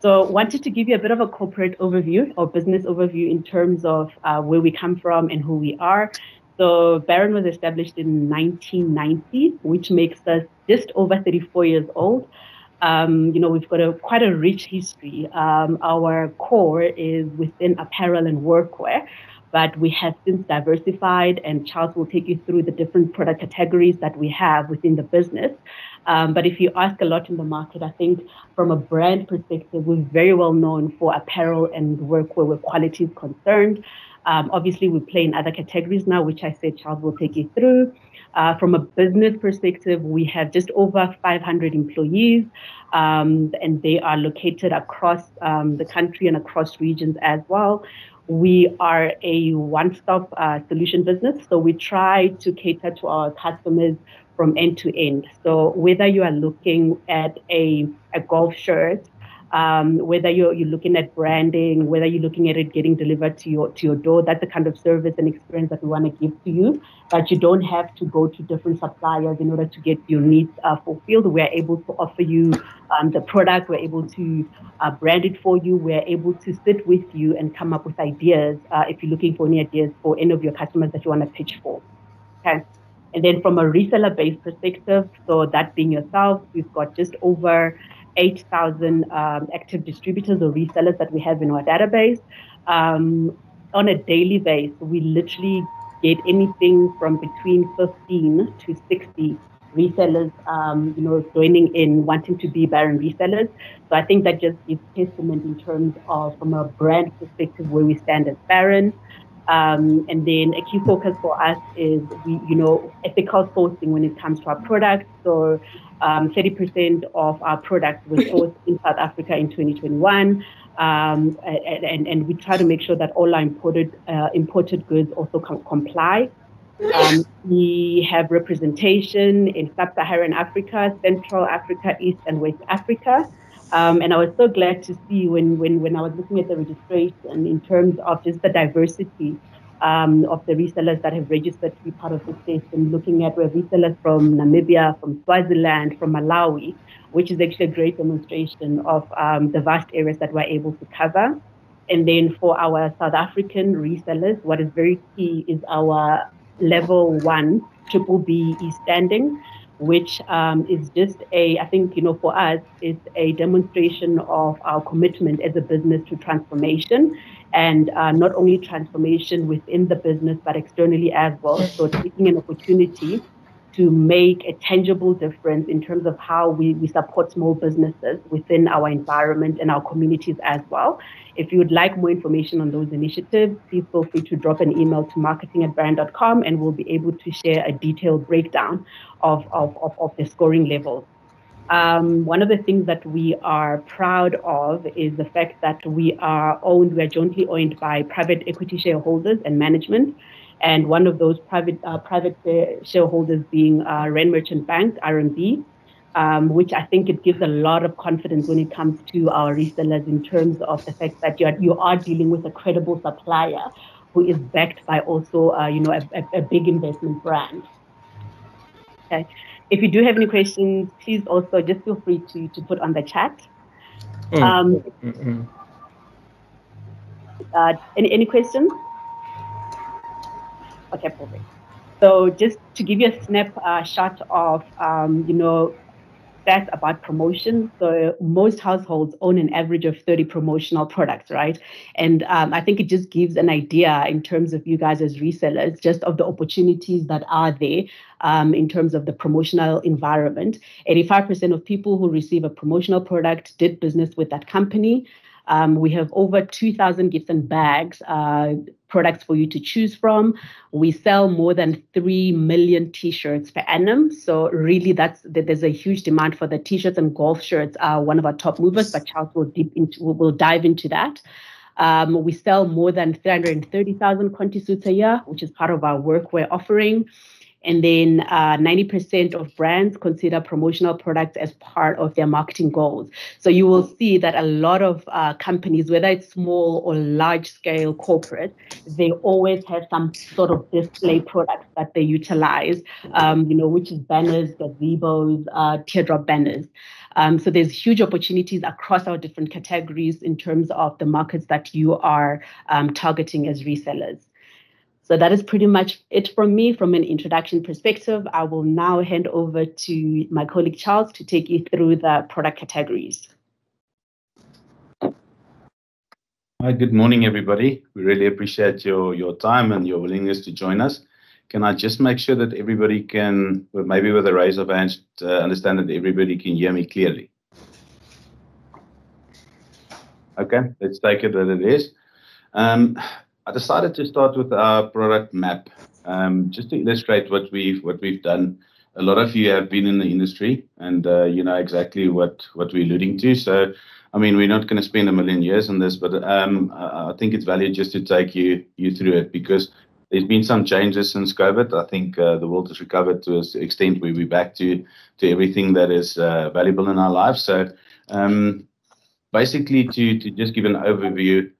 So wanted to give you a bit of a corporate overview or business overview in terms of where we come from and who we are. So Barron was established in 1990, which makes us just over 34 years old. We've got quite a rich history. Our core is within apparel and workwear, but we have since diversified, and Charles will take you through the different product categories that we have within the business. But if you ask a lot in the market, I think from a brand perspective, we're very well known for apparel and workwear where quality is concerned. Obviously, we play in other categories now, which I said Charles will take you through. From a business perspective, we have just over 500 employees, and they are located across the country and across regions as well. We are a one-stop solution business, so we try to cater to our customers from end to end. So whether you are looking at a golf shirt, whether you're looking at branding, whether you're looking at it getting delivered to your door, that's the kind of service and experience that we want to give to you. But you don't have to go to different suppliers in order to get your needs fulfilled. We're able to offer you the product. We're able to brand it for you. We're able to sit with you and come up with ideas if you're looking for any ideas for any of your customers that you want to pitch for. Okay. And then from a reseller-based perspective, so that being yourself, we've got just over 8,000 active distributors or resellers that we have in our database. On a daily basis, we literally get anything from between 15 to 60 resellers, joining in, wanting to be Barron resellers. So I think that just gives testament in terms of, from a brand perspective, where we stand as Barron. And then a key focus for us is ethical sourcing when it comes to our products. So 30% of our products were sourced in South Africa in 2021. And we try to make sure that all our imported goods also comply. We have representation in Sub-Saharan Africa, Central Africa, East and West Africa. And I was so glad to see when I was looking at the registration in terms of just the diversity of the resellers that have registered to be part of the system, looking at resellers from Namibia, from Swaziland, from Malawi, which is actually a great demonstration of the vast areas that we're able to cover. And then for our South African resellers, what is very key is our level 1 BBBE standing, which is just I think, for us, it's a demonstration of our commitment as a business to transformation, and not only transformation within the business, but externally as well. So taking an opportunity to make a tangible difference in terms of how we support small businesses within our environment and our communities as well. If you would like more information on those initiatives, please feel free to drop an email to marketing@barron.com, and we'll be able to share a detailed breakdown of the scoring levels. One of the things that we are proud of is the fact that we are jointly owned by private equity shareholders and management. And one of those private shareholders being Rand Merchant Bank, RMB, which I think it gives a lot of confidence when it comes to our resellers in terms of the fact that you are dealing with a credible supplier who is backed by also a big investment brand. Okay. If you do have any questions, please also just feel free to put on the chat. Any questions? Okay, perfect. So just to give you a snapshot of, stats about promotion. So most households own an average of 30 promotional products, right? And I think it just gives an idea in terms of you guys as resellers, just of the opportunities that are there in terms of the promotional environment. 85% of people who receive a promotional product did business with that company. We have over 2,000 gifts and bags, products for you to choose from. We sell more than 3 million T-shirts per annum. So really there's a huge demand for the T-shirts, and golf shirts are one of our top movers, but Charles will dive into that. We sell more than 330,000 Conti suits a year, which is part of our workwear offering. And then 90% of brands consider promotional products as part of their marketing goals. So you will see that a lot of companies, whether it's small or large scale corporate, they always have some sort of display products that they utilize, which is banners, gazebos, teardrop banners. So there's huge opportunities across our different categories in terms of the markets that you are targeting as resellers. So that is pretty much it from me from an introduction perspective. I will now hand over to my colleague Charles to take you through the product categories. Hi, good morning, everybody. We really appreciate your time and your willingness to join us. Can I just make sure that everybody can, maybe with a raise of hands, understand that everybody can hear me clearly? Okay, let's take it that it is. I decided to start with our product map, just to illustrate what we've done. A lot of you have been in the industry, and you know exactly what we're alluding to. So, I mean, we're not going to spend a million years on this, but I think it's valuable just to take you through it, because there's been some changes since COVID. I think the world has recovered to an extent where we're back to everything that is valuable in our lives. So, basically, to just give an overview.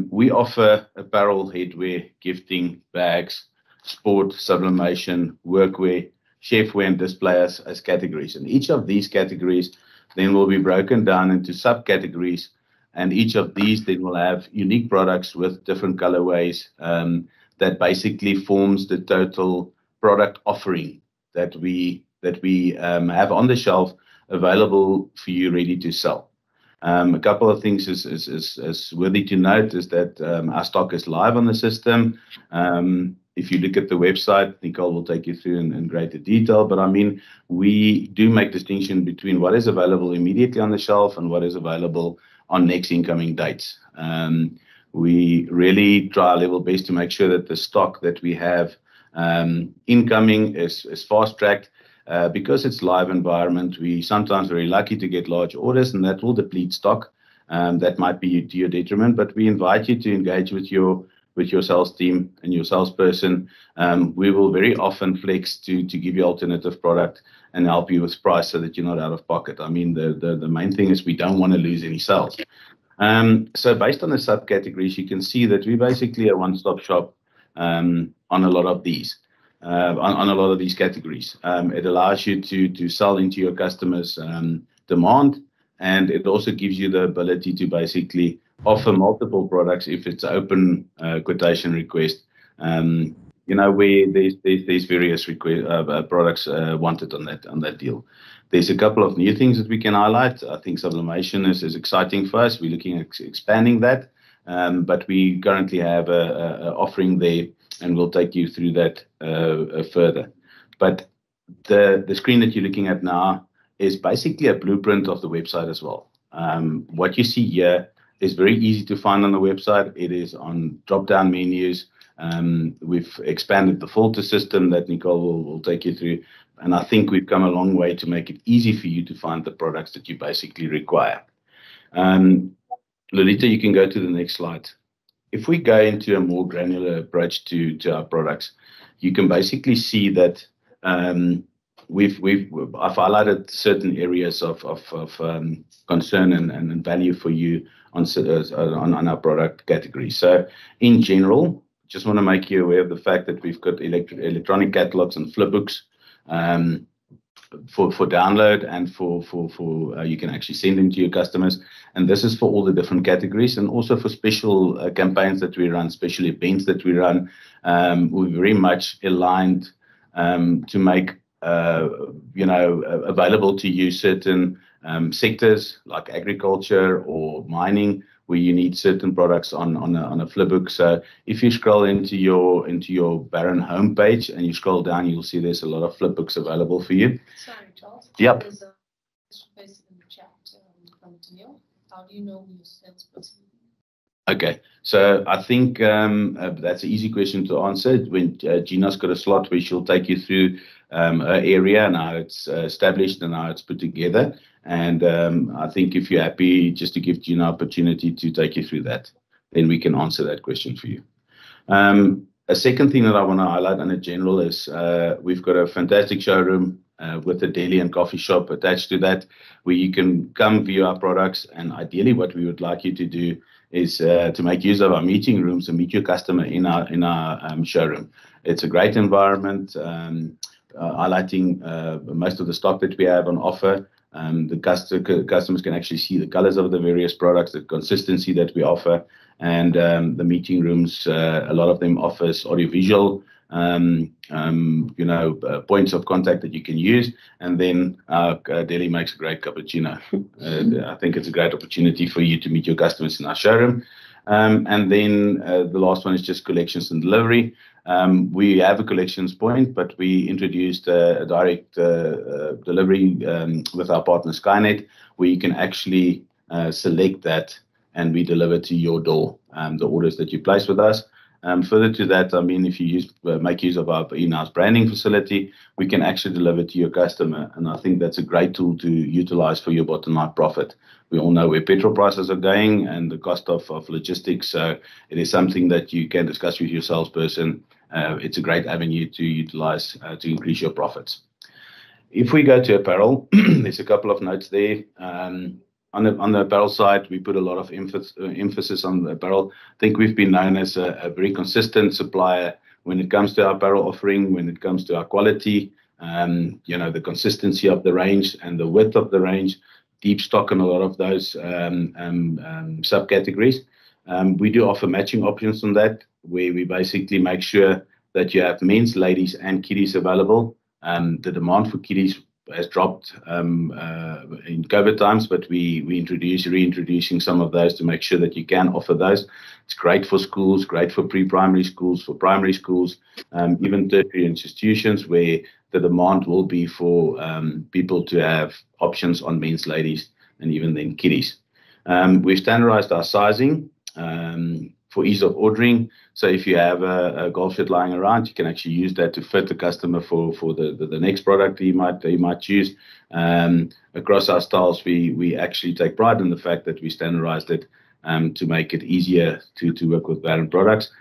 We offer apparel, headwear, gifting, bags, sport, sublimation, workwear, chefwear, and display as categories. And each of these categories then will be broken down into subcategories. And each of these then will have unique products with different colorways that basically forms the total product offering that we have on the shelf available for you ready to sell. A couple of things is worthy to note is that our stock is live on the system. If you look at the website, Nicole will take you through in greater detail. But I mean, we do make distinction between what is available immediately on the shelf and what is available on next incoming dates. We really try our level best to make sure that the stock that we have incoming is fast-tracked. Because it's live environment, we sometimes very lucky to get large orders, and that will deplete stock. That might be to your detriment, but we invite you to engage with your sales team and your salesperson. We will very often flex to give you alternative product and help you with price so that you're not out of pocket. I mean, the main thing is we don't want to lose any sales. So based on the subcategories, you can see that we basically a one-stop shop on a lot of these. On a lot of these categories. It allows you to sell into your customers' demand, and it also gives you the ability to basically offer multiple products if it's open quotation request. Where there's various products wanted on that deal. There's a couple of new things that we can highlight. I think sublimation is exciting for us. We're looking at expanding that, but we currently have a offering there, and we'll take you through that further. But the screen that you're looking at now is basically a blueprint of the website as well. What you see here is very easy to find on the website. It is on drop-down menus. We've expanded the filter system that Nicole will take you through. And I think we've come a long way to make it easy for you to find the products that you basically require. Lolita, you can go to the next slide. If we go into a more granular approach to our products, you can basically see that I've highlighted certain areas of concern and value for you on our product category. So in general, just want to make you aware of the fact that we've got electronic catalogs and flipbooks for download and for you can actually send them to your customers. And this is for all the different categories, and also for special campaigns that we run, special events that we run. We're very much aligned to make available to you certain sectors like agriculture or mining, where you need certain products on a flipbook. So if you scroll into your Barron homepage and you scroll down, you'll see there's a lot of flipbooks available for you. Sorry, Charles. Yep. There's a question posted in the chat from Daniel. How do you know who your salesperson is? Okay, so I think that's an easy question to answer. When Gina's got a slot where she'll take you through her area and how it's established and how it's put together. And I think if you're happy, just to give Gina opportunity to take you through that, then we can answer that question for you. A second thing that I want to highlight in general is we've got a fantastic showroom with a deli and coffee shop attached to that, where you can come view our products. And ideally, what we would like you to do is to make use of our meeting rooms and meet your customer in our showroom. It's a great environment, highlighting most of the stock that we have on offer. The customers can actually see the colors of the various products, the consistency that we offer, and the meeting rooms. A lot of them offers audiovisual, points of contact that you can use, and then Deli makes a great cappuccino. I think it's a great opportunity for you to meet your customers in our showroom. And then the last one is just collections and delivery. We have a collections point, but we introduced a direct delivery with our partner Skynet, where you can actually select that and we deliver to your door the orders that you place with us. Further to that, I mean, if you make use of our in-house branding facility, we can actually deliver to your customer. And I think that's a great tool to utilize for your bottom line profit. We all know where petrol prices are going and the cost of logistics. So it is something that you can discuss with your salesperson. It's a great avenue to utilize to increase your profits. If we go to apparel, there's a couple of notes there. On the apparel side, we put a lot of emphasis on the apparel. I think we've been known as a very consistent supplier when it comes to our apparel offering, when it comes to our quality, the consistency of the range and the width of the range, deep stock in a lot of those subcategories. We do offer matching options on that, where we basically make sure that you have men's, ladies, and kiddies available. The demand for kiddies has dropped in COVID times, but we reintroducing some of those to make sure that you can offer those. It's great for schools, great for pre-primary schools, for primary schools, even tertiary institutions where the demand will be for people to have options on men's, ladies, and even then kiddies. We've standardized our sizing for ease of ordering. So if you have a golf shirt lying around, you can actually use that to fit the customer for the next product he might choose. Across our styles, we actually take pride in the fact that we standardized it to make it easier to work with Barron products.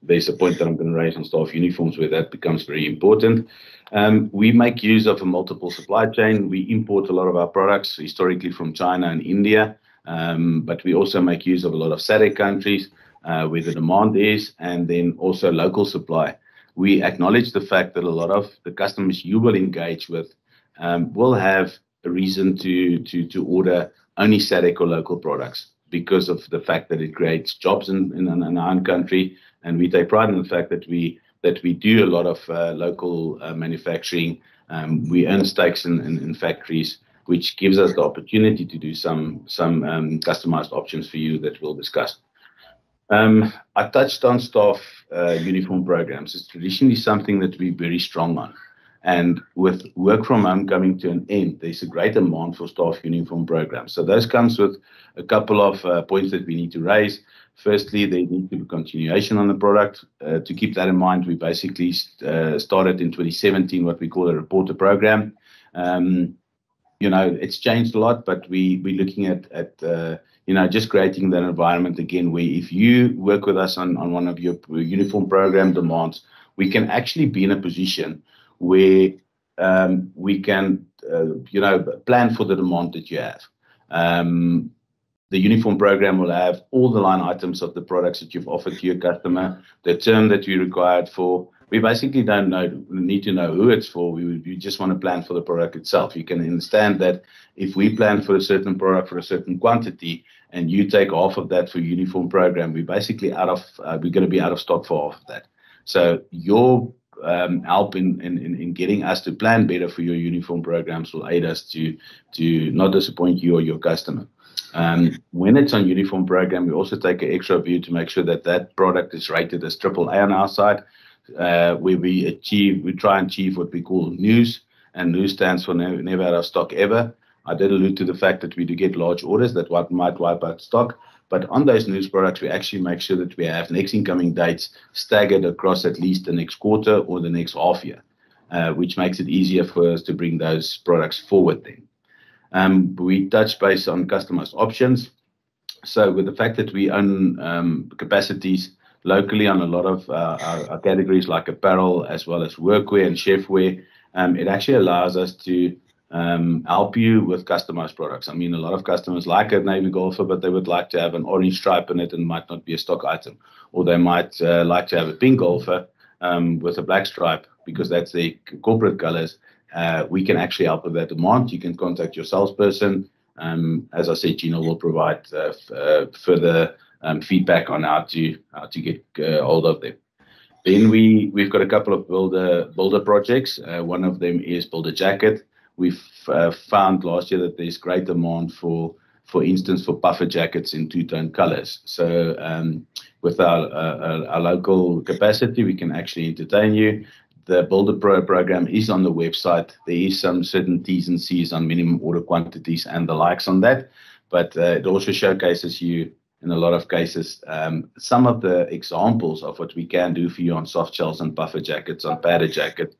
There's a point that I'm going to raise on staff uniforms where that becomes very important. We make use of a multiple supply chain. We import a lot of our products historically from China and India. But we also make use of a lot of SADC countries where the demand is, and then also local supply. We acknowledge the fact that a lot of the customers you will engage with will have a reason to order only SADC or local products because of the fact that it creates jobs in our own country. And we take pride in the fact that we do a lot of local manufacturing. We earn stakes in factories, which gives us the opportunity to do some customized options for you that we'll discuss. I touched on staff uniform programs. It's traditionally something that we're very strong on. And with work from home coming to an end, there's a great demand for staff uniform programs. So those comes with a couple of points that we need to raise. Firstly, there needs to be continuation on the product. To keep that in mind, we basically started in 2017 what we call a reporter program. It's changed a lot, but we're looking at just creating that environment again, where if you work with us on one of your uniform program demands, we can actually be in a position where we can, plan for the demand that you have. The uniform program will have all the line items of the products that you've offered to your customer, the term that you required for. We basically need to know who it's for. We just want to plan for the product itself. You can understand that if we plan for a certain product for a certain quantity and you take half of that for uniform program, we're basically we're going to be out of stock for half of that. So your help in getting us to plan better for your uniform programs will aid us to not disappoint you or your customer. When it's on uniform program, we also take an extra view to make sure that product is rated as AAA on our side. Where we try and achieve what we call news, and news stands for never out of stock ever. I did allude to the fact that we do get large orders that might wipe out stock, but on those news products, we actually make sure that we have next incoming dates staggered across at least the next quarter or the next half year, which makes it easier for us to bring those products forward then. We touch base on customized options. So with the fact that we own capacities locally on a lot of our categories like apparel as well as workwear and chefwear. It actually allows us to help you with customized products. I mean, a lot of customers like a navy golfer, but they would like to have an orange stripe in it and might not be a stock item. Or they might like to have a pink golfer with a black stripe because that's the corporate colors. We can actually help with that demand. You can contact your salesperson. As I said, Gina will provide further feedback on how to get hold of them. Then we've got a couple of builder projects. One of them is builder jacket. We've found last year that there's great demand for instance, for puffer jackets in two-tone colors. So with our local capacity, we can actually entertain you. The Builder Pro program is on the website. There is some certain T's and C's on minimum order quantities and the likes on that, but it also showcases you in a lot of cases some of the examples of what we can do for you on soft shells and puffer jackets, on padded jacket,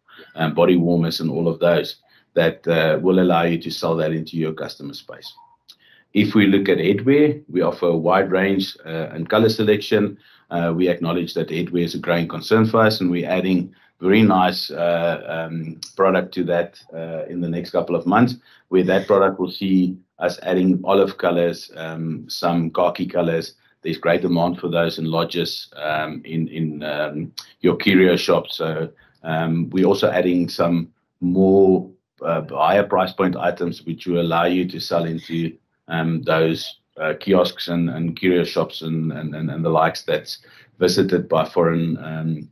body warmers and all of those that will allow you to sell that into your customer space. If we look at headwear, we offer a wide range and color selection. We acknowledge that headwear is a growing concern for us, and we're adding very nice product to that in the next couple of months, where that product will see us adding olive colors, some khaki colors. There's great demand for those in lodges, in your curio shops. So we're also adding some more higher price point items, which will allow you to sell into those kiosks and curio shops and the likes that's visited by foreign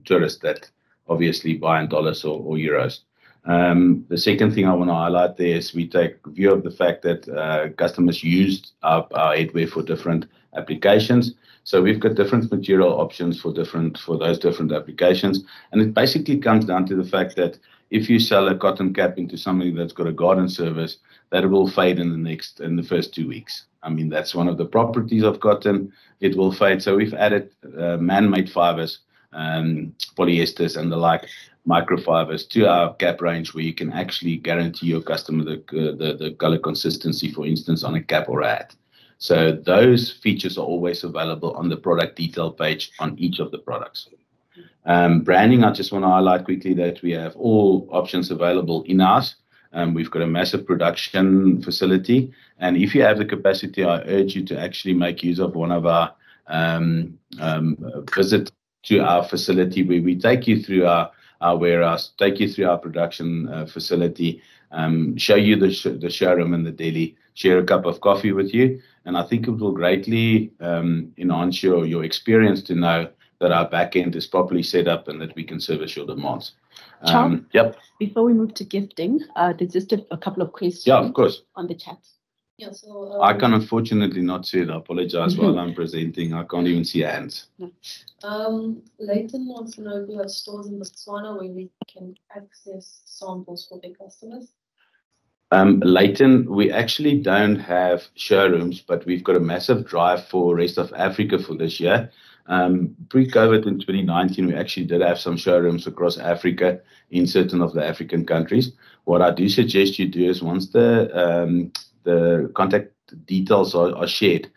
tourists that obviously buy in dollars or euros. The second thing I want to highlight there is we take view of the fact that customers use our headwear for different applications. So we've got different material options for those different applications. And it basically comes down to the fact that if you sell a cotton cap into somebody that's got a garden service, that will fade in the first 2 weeks. I mean, that's one of the properties of cotton. It will fade. So we've added man-made fibers, polyesters and the like, microfibers to our cap range, where you can actually guarantee your customer the color consistency, for instance, on a cap or a hat. So those features are always available on the product detail page on each of the products. Branding, I just want to highlight quickly that we have all options available in-house. We've got a massive production facility, and if you have the capacity, I urge you to actually make use of one of our visits to our facility, where we take you through our warehouse, take you through our production facility, show you the showroom and the deli, share a cup of coffee with you, and I think it will greatly enhance your experience to know that our back end is properly set up and that we can service your demands. Charles, yep. Before we move to gifting, there's just a couple of questions. Yeah, of course. On the chat. Yeah, so I can unfortunately not see it. I apologize while I'm presenting. I can't even see hands. No. Leighton wants to know if you have stores in Botswana where we can access samples for their customers. Leighton, we actually don't have showrooms, but we've got a massive drive for rest of Africa for this year. Pre-COVID in 2019, we actually did have some showrooms across Africa in certain of the African countries. What I do suggest you do is once the contact details are shared,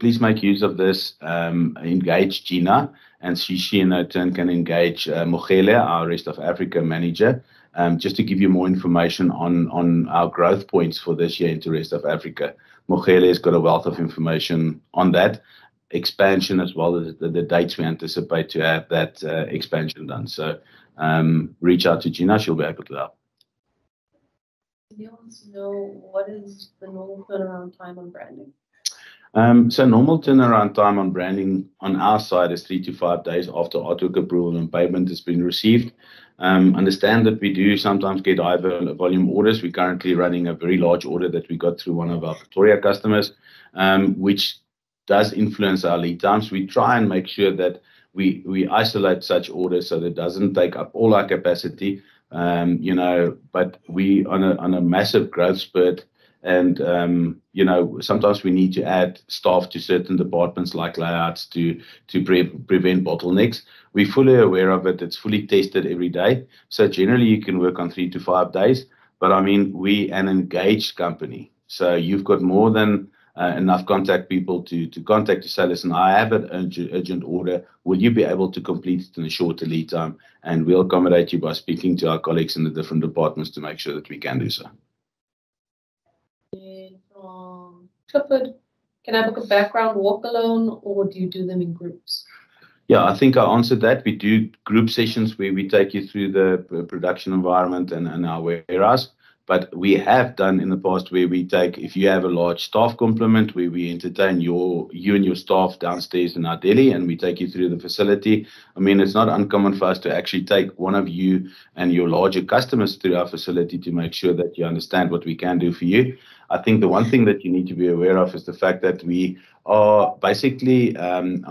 please make use of this, engage Gina, and she in her turn can engage Mogele, our rest of Africa manager, just to give you more information on our growth points for this year into rest of Africa. Mogele has got a wealth of information on that expansion, as well as the dates we anticipate to have that expansion done. So reach out to Gina, she'll be able to help. He wants to know what is the normal turnaround time on branding? So normal turnaround time on branding on our side is 3 to 5 days after artwork approval and payment has been received. Understand that we do sometimes get high volume orders. We're currently running a very large order that we got through one of our Pretoria customers, which does influence our lead times. We try and make sure that we isolate such orders so that it doesn't take up all our capacity. But we on a massive growth spurt, and sometimes we need to add staff to certain departments like layouts to prevent bottlenecks. We're fully aware of it. It's fully tested every day. So generally you can work on 3 to 5 days, but I mean, we an engaged company. So you've got more than enough contact people to contact you, say, listen, I have an urgent order. Will you be able to complete it in a shorter lead time? And we'll accommodate you by speaking to our colleagues in the different departments to make sure that we can do so. And from Clifford, can I book a background walk alone, or do you do them in groups? Yeah, I think I answered that. We do group sessions where we take you through the production environment and our warehouse. But we have done in the past where we take, if you have a large staff complement, where we entertain you and your staff downstairs in our deli, and we take you through the facility. I mean, it's not uncommon for us to actually take one of you and your larger customers through our facility to make sure that you understand what we can do for you. I think the one thing that you need to be aware of is the fact that we are basically,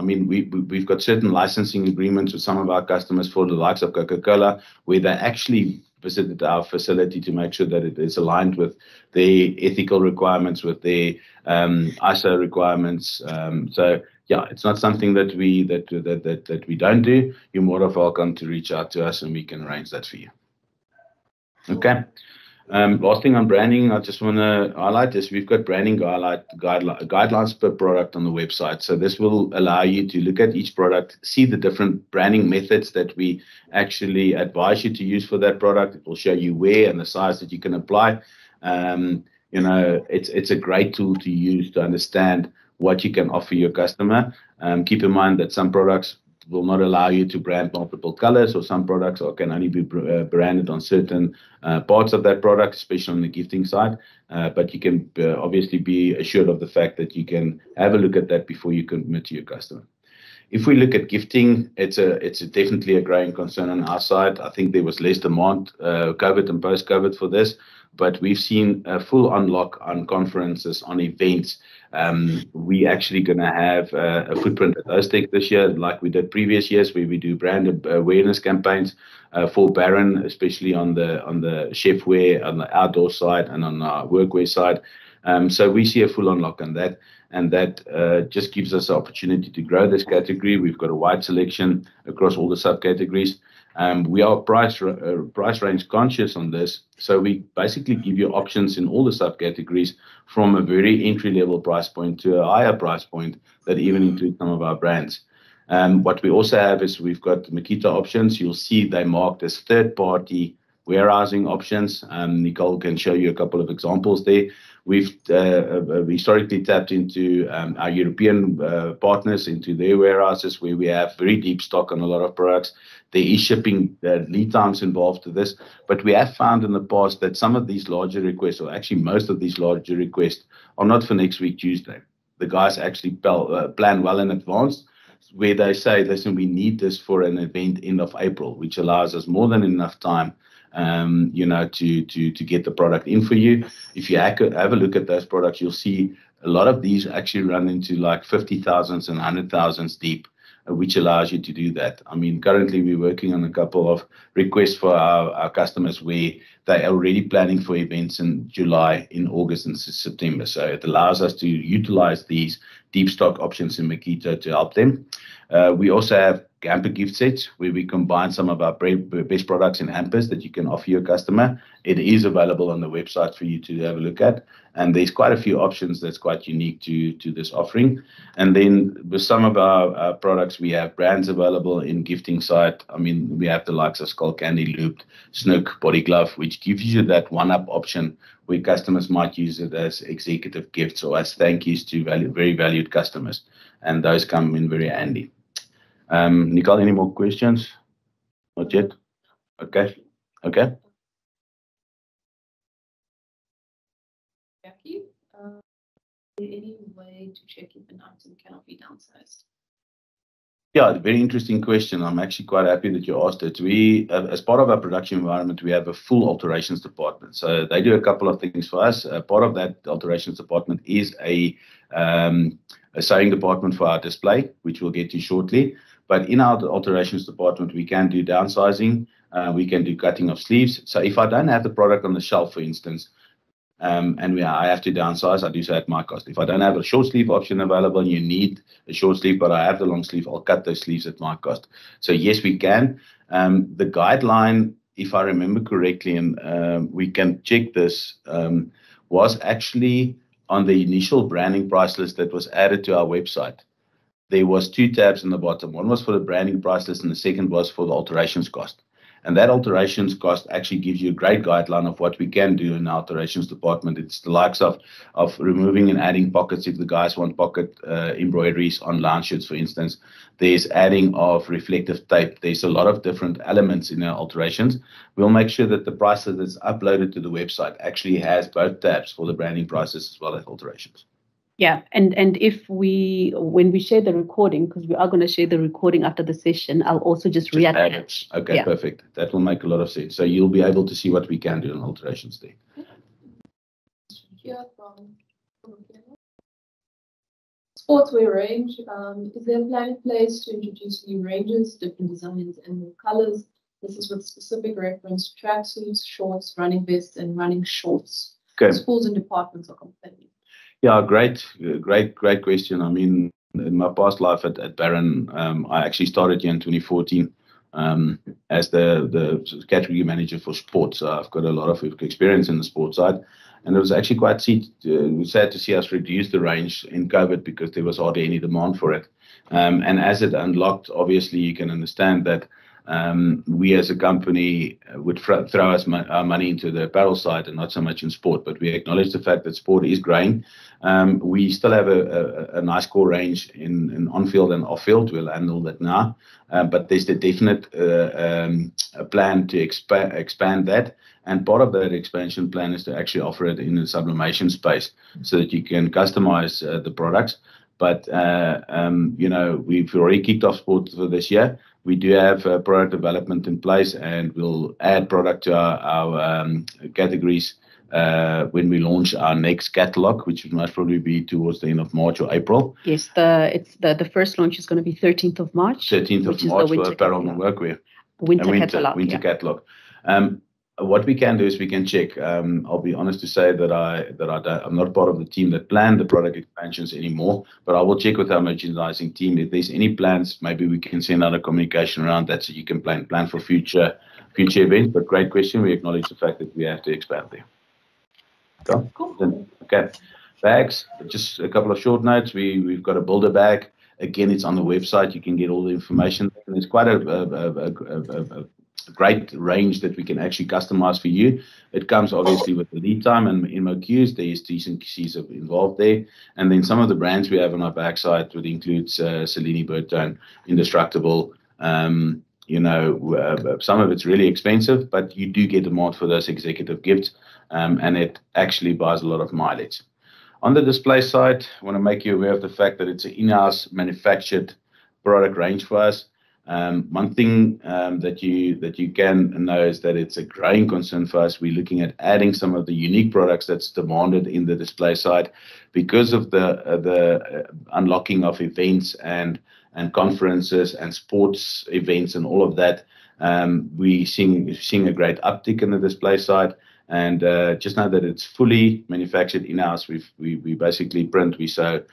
we've got certain licensing agreements with some of our customers for the likes of Coca-Cola, where they actually visited our facility to make sure that it is aligned with the ethical requirements, with the ISO requirements. So yeah, it's not something that we don't do. You're more than welcome to reach out to us, and we can arrange that for you. Okay. Last thing on branding, I just want to highlight is we've got branding guidelines per product on the website. So this will allow you to look at each product, see the different branding methods that we actually advise you to use for that product. It will show you where and the size that you can apply. It's a great tool to use to understand what you can offer your customer. Keep in mind that some products will not allow you to brand multiple colors, or some products can only be branded on certain parts of that product, especially on the gifting side. But you can obviously be assured of the fact that you can have a look at that before you commit to your customer. If we look at gifting, it's definitely a growing concern on our side. I think there was less demand, COVID and post-COVID, for this, but we've seen a full unlock on conferences, on events. We actually going to have a footprint at OSTEC this year, like we did previous years, where we do brand awareness campaigns for Barron, especially on the chefware, on the outdoor side, and on our workwear side. So we see a full unlock on that, and that just gives us the opportunity to grow this category. We've got a wide selection across all the subcategories. We are price range conscious on this, so we basically give you options in all the subcategories, from a very entry-level price point to a higher price point that even include some of our brands. What we also have is we've got Makita options. You'll see they marked as third-party warehousing options. Nicole can show you a couple of examples there. We've historically tapped into our European partners, into their warehouses, where we have very deep stock on a lot of products. There is shipping lead times involved to this, but we have found in the past that some of these larger requests, or actually most of these larger requests, are not for next week Tuesday. The guys actually plan well in advance, where they say, listen, we need this for an event end of April, which allows us more than enough time to get the product in for you. If you have a look at those products, you'll see a lot of these actually run into like 50,000s and 100,000s deep, which allows you to do that. I mean, currently we're working on a couple of requests for our customers where they are already planning for events in July, in August, and September. So it allows us to utilize these deep stock options in Makita to help them. We also have hamper gift sets, where we combine some of our best products in hampers that you can offer your customer. It is available on the website for you to have a look at, and there's quite a few options that's quite unique to this offering. And then with some of our products, we have brands available in gifting side. I mean, we have the likes of Skull Candy, Looped, Snook, Body Glove, which gives you that one-up option where customers might use it as executive gifts or as thank yous to very valued customers, and those come in very handy. Nicole, any more questions? Not yet? Okay. Jackie, is there any way to check if an item cannot be downsized? Yeah, very interesting question. I'm actually quite happy that you asked it. We, as part of our production environment, we have a full alterations department. So they do a couple of things for us. Part of that alterations department is a sewing department for our display, which we'll get to shortly. But in our alterations department, we can do downsizing. We can do cutting of sleeves. So if I don't have the product on the shelf, for instance, and I have to downsize, I do so at my cost. If I don't have a short sleeve option available, you need a short sleeve, but I have the long sleeve, I'll cut those sleeves at my cost. So yes, we can. The guideline, if I remember correctly, and we can check this, was actually on the initial branding price list that was added to our website, there was 2 tabs in the bottom. One was for the branding price list, and the second was for the alterations cost. And that alterations cost actually gives you a great guideline of what we can do in the alterations department. It's the likes of removing and adding pockets if the guys want pocket embroideries on lounge shirts, for instance. There's adding of reflective tape. There's a lot of different elements in our alterations. We'll make sure that the price that's uploaded to the website actually has both tabs for the branding prices as well as alterations. Yeah, and when we share the recording, because we are going to share the recording after the session, I'll also just reattach. Okay, yeah. Perfect. That will make a lot of sense. So you'll be able to see what we can do in alterations there. Here from sportswear range. Is there a plan in place to introduce new ranges, different designs, and new colors? This is with specific reference to tracksuits, shorts, running vests, and running shorts. Okay. Schools and departments are complaining. Yeah, great question. I mean, in my past life at Barron, I actually started here in 2014 as the category manager for sports. So I've got a lot of experience in the sports side, and it was actually quite sad to see us reduce the range in COVID because there was hardly any demand for it. And as it unlocked, obviously, you can understand that we as a company would throw our money into the apparel side and not so much in sport, but we acknowledge the fact that sport is growing. We still have a nice core range in on-field and off-field. We'll handle that now, but there's the definite plan to expand that. And part of that expansion plan is to actually offer it in the sublimation space so that you can customize the products. But, we've already kicked off sport for this year. We do have product development in place, and we'll add product to our categories when we launch our next catalog, which will most probably be towards the end of March or April. Yes, the first launch is going to be 13th of March. 13th of March for apparel and workwear. Winter catalog. Catalog. What we can do is we can check. I'll be honest to say that I'm not part of the team that planned the product expansions anymore, but I will check with our merchandising team if there's any plans. Maybe we can send out a communication around that so you can plan for future events. But great question. We acknowledge the fact that we have to expand there. Cool. Okay. Bags. Just a couple of short notes. We've got a builder bag. Again, it's on the website. You can get all the information. And it's quite a great range that we can actually customize for you. It comes obviously with the lead time and MOQs. There's T&Cs involved there. And then some of the brands we have on our backside would include Cellini, Bertone, Indestructible. Some of it's really expensive, but you do get demand for those executive gifts, and it actually buys a lot of mileage. On the display side, I want to make you aware of the fact that it's an in-house manufactured product range for us. One thing that you can know is that it's a growing concern for us. We're looking at adding some of the unique products that's demanded in the display side because of the unlocking of events and conferences and sports events and all of that. We're seeing a great uptick in the display side. And just know that it's fully manufactured in-house. We basically print, we sew,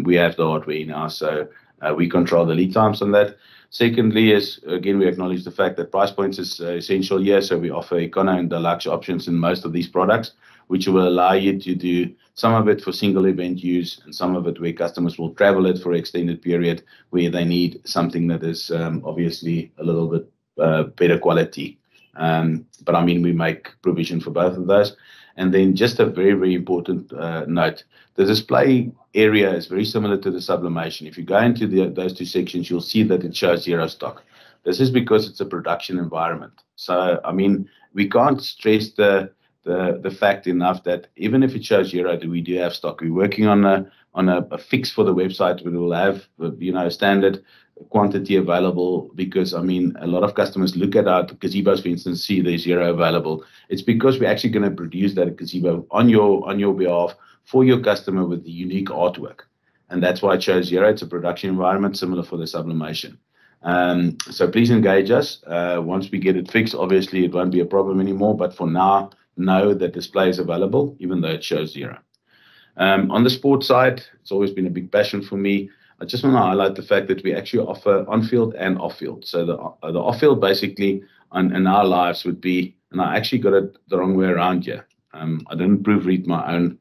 we have the hardware in-house, so we control the lead times on that. Secondly is, again, we acknowledge the fact that price points is essential here, so we offer econo and deluxe options in most of these products, which will allow you to do some of it for single event use and some of it where customers will travel it for an extended period where they need something that is obviously a little bit better quality. But I mean, we make provision for both of those. And then just a very, very important note, the display area is very similar to the sublimation. If you go into those two sections, you'll see that it shows zero stock. This is because it's a production environment. So, I mean, we can't stress the fact enough that even if it shows zero, we do have stock. We're working on a fix for the website. We will have, standard quantity available because, I mean, a lot of customers look at our gazebos, for instance, see there's zero available. It's because we're actually going to produce that gazebo on your behalf for your customer with the unique artwork. And that's why it shows zero. It's a production environment similar for the sublimation. So please engage us. Once we get it fixed, obviously it won't be a problem anymore. But for now, know that display is available, even though it shows zero. On the sports side, it's always been a big passion for me. I just want to highlight the fact that we actually offer on-field and off-field. So the off-field basically in our lives would be, and I actually got it the wrong way around here. I didn't proofread my own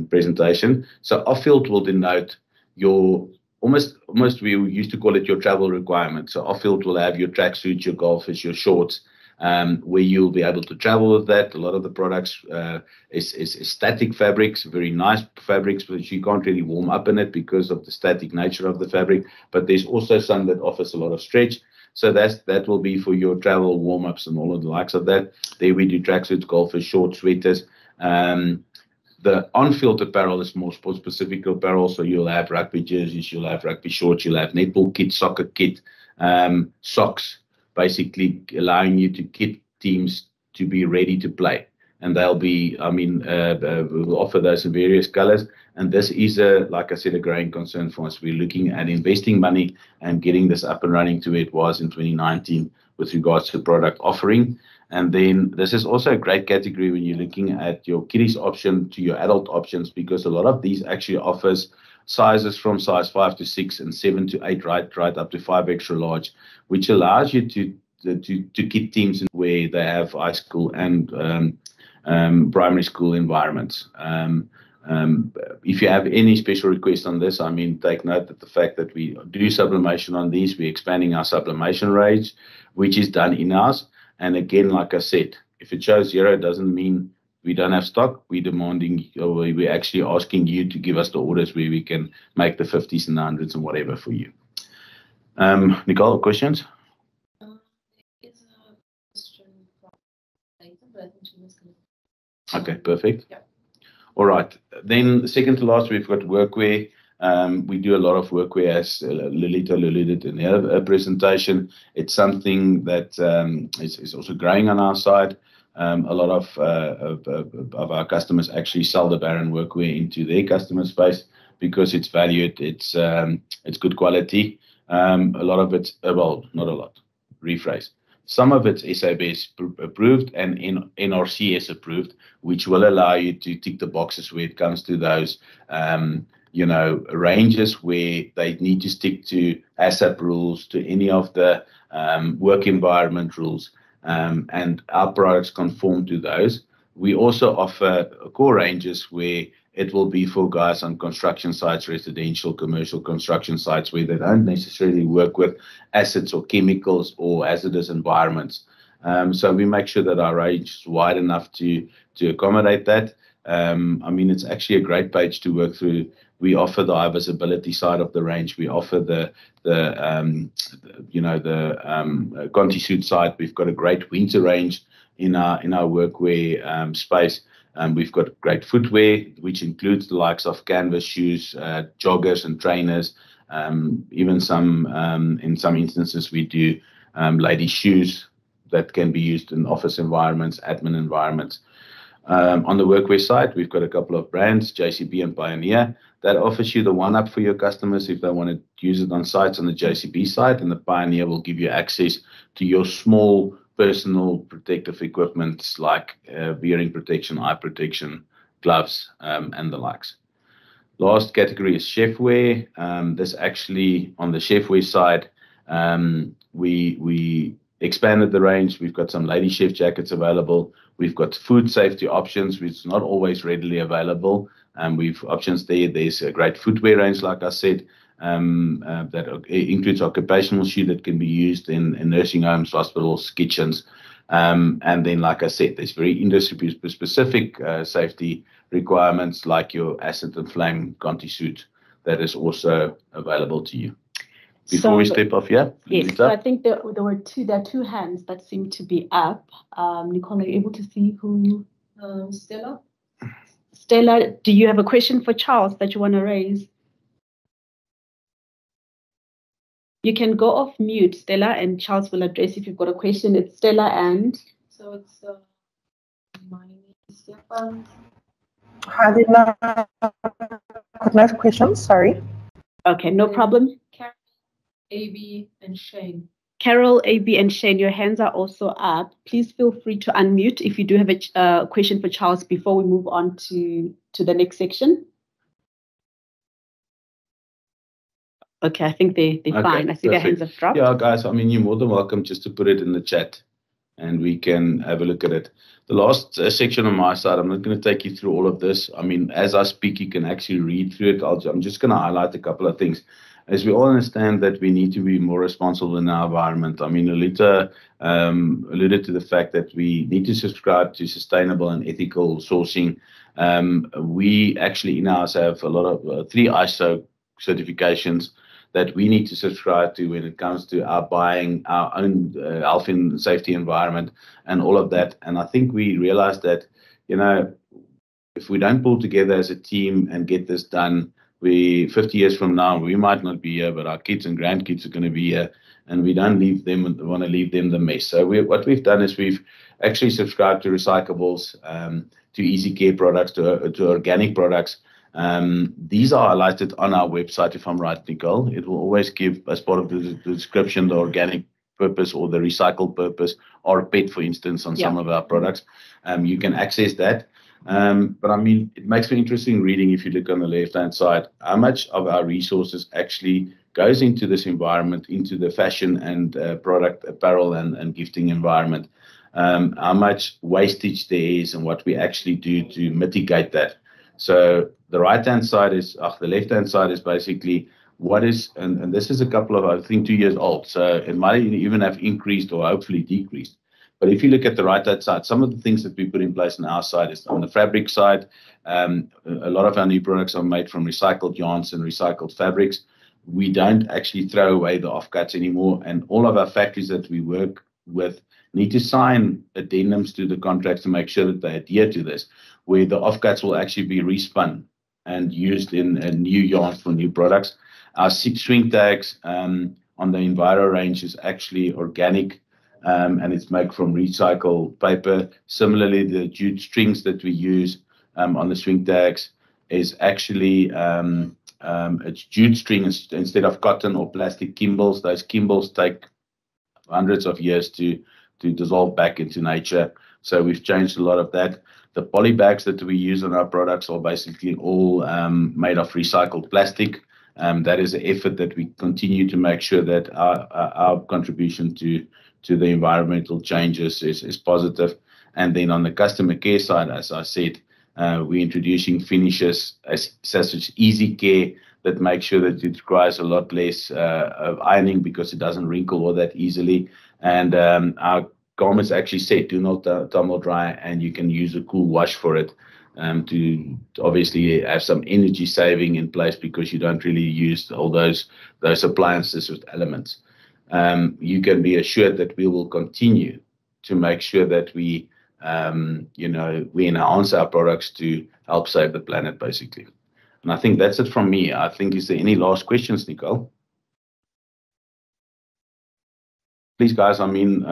presentation. So off-field will denote your almost we used to call it your travel requirement. So off-field will have your tracksuits, your golfers, your shorts, where you'll be able to travel with that. A lot of the products is static fabrics, very nice fabrics, but you can't really warm up in it because of the static nature of the fabric. But there's also some that offers a lot of stretch. So that will be for your travel warm-ups and all of the likes of that. There we do tracksuits, golfers, shorts, sweaters. The on-field apparel is more sport-specific apparel, so you'll have rugby jerseys, you'll have rugby shorts, you'll have netball kit, soccer kit, socks, basically allowing you to kit teams to be ready to play. And they'll be, we'll offer those in various colors. And this is, like I said, a growing concern for us. We're looking at investing money and getting this up and running to where it was in 2019 with regards to product offering. And then this is also a great category when you're looking at your kiddies option to your adult options, because a lot of these actually offers sizes from size 5 to 6 and 7 to 8, right up to 5 extra large, which allows you to kit teams where they have high school and primary school environments. If you have any special requests on this, take note that the fact that we do sublimation on these, we're expanding our sublimation range, which is done in-house. And again, like I said, if it shows 0, it doesn't mean we don't have stock. We're actually asking you to give us the orders where we can make the 50s and the 100s and whatever for you. Nicole, questions? There is a question from later, but I think she was going to. Okay, perfect. Yeah. All right. Then second to last, we've got workwear. We do a lot of workwear, as Lolita alluded in her presentation. It's something that is also growing on our side. A lot of our customers actually sell the Barron workwear into their customer space because it's valued, it's good quality. A lot of it's, well, not a lot, rephrase. Some of it's SABS approved and NRCS approved, which will allow you to tick the boxes when it comes to those ranges where they need to stick to ASAP rules, to any of the work environment rules, and our products conform to those. We also offer core ranges where it will be for guys on construction sites, residential, commercial construction sites, where they don't necessarily work with acids or chemicals or hazardous environments. So we make sure that our range is wide enough to accommodate that. It's actually a great page to work through. We offer the high visibility side of the range. We offer the Conti suit side. We've got a great winter range in our workwear space. We've got great footwear, which includes the likes of canvas shoes, joggers and trainers. Even in some instances, we do ladies' shoes that can be used in office environments, admin environments. On the workwear side, we've got a couple of brands, JCB and Pioneer, that offers you the one-up for your customers if they want to use it on sites on the JCB side, and the Pioneer will give you access to your small personal protective equipment like hearing protection, eye protection, gloves, and the likes. Last category is chefwear. This actually, on the chefwear side, we expanded the range. We've got some lady chef jackets available. We've got food safety options, which is not always readily available. We've options there. There's a great footwear range, like I said, that includes occupational shoe that can be used in nursing homes, hospitals, kitchens. And then, like I said, there's very industry-specific safety requirements like your acid and flame Conti suit that is also available to you. Before we step off here, yes, so I think there are two hands that seem to be up. Nicole, are you able to see who? Stella. Stella, do you have a question for Charles that you want to raise? You can go off mute, Stella, and Charles will address if you've got a question. It's Stella and... So it's my name is Stefan. I did not recognize questions, sorry. Okay, no problem. Carol, AB, and Shane. Carol, AB, and Shane, your hands are also up. Please feel free to unmute if you do have a question for Charles before we move on to the next section. Okay, I think they're fine. I see their hands have dropped. Yeah, guys, you're more than welcome just to put it in the chat and we can have a look at it. The last section on my side, I'm not going to take you through all of this. I mean, as I speak, you can actually read through it. I'm just going to highlight a couple of things. As we all understand that we need to be more responsible in our environment. I mean, Alita alluded to the fact that we need to subscribe to sustainable and ethical sourcing. We actually in-house have a lot of 3 ISO certifications that we need to subscribe to when it comes to our buying, our own health and safety environment and all of that. And I think we realized that, you know, if we don't pull together as a team and get this done, 50 years from now, we might not be here, but our kids and grandkids are going to be here, and we don't want to leave them the mess. So what we've done is we've actually subscribed to recyclables, to easy care products, to organic products. These are highlighted on our website, if I'm right, Nicole. It will always give, as part of the description, the organic purpose or the recycled purpose, or PET, for instance, on some of our products. You can access that. But I mean, it makes for interesting reading if you look on the left-hand side, how much of our resources actually goes into this environment, into the fashion and product, apparel and gifting environment, how much wastage there is and what we actually do to mitigate that. So the right-hand side is, the left-hand side is basically what is, and this is a couple of, I think, 2 years old. So it might even have increased or hopefully decreased. But if you look at the right-hand side, some of the things that we put in place on our side is on the fabric side. A lot of our new products are made from recycled yarns and recycled fabrics. We don't actually throw away the offcuts anymore. And all of our factories that we work with need to sign addendums to the contracts to make sure that they adhere to this, where the offcuts will actually be respun and used in new yarns for new products. Our 6 swing tags on the Enviro range is actually organic, and it's made from recycled paper. Similarly, the jute strings that we use on the swing tags is actually it's jute string instead of cotton or plastic kimbles. Those kimbles take hundreds of years to dissolve back into nature. So we've changed a lot of that. The poly bags that we use on our products are basically all made of recycled plastic. That is an effort that we continue to make sure that our contribution to the environmental changes is positive. And then on the customer care side, as I said, we're introducing finishes such as easy care that make sure that it requires a lot less of ironing because it doesn't wrinkle all that easily. And our garments actually say do not tumble dry, and you can use a cool wash for it to obviously have some energy saving in place because you don't really use all those appliances with elements. You can be assured that we will continue to make sure that we enhance our products to help save the planet, basically. And I think that's it from me. I think, is there any last questions, Nicole? Please, guys, I mean,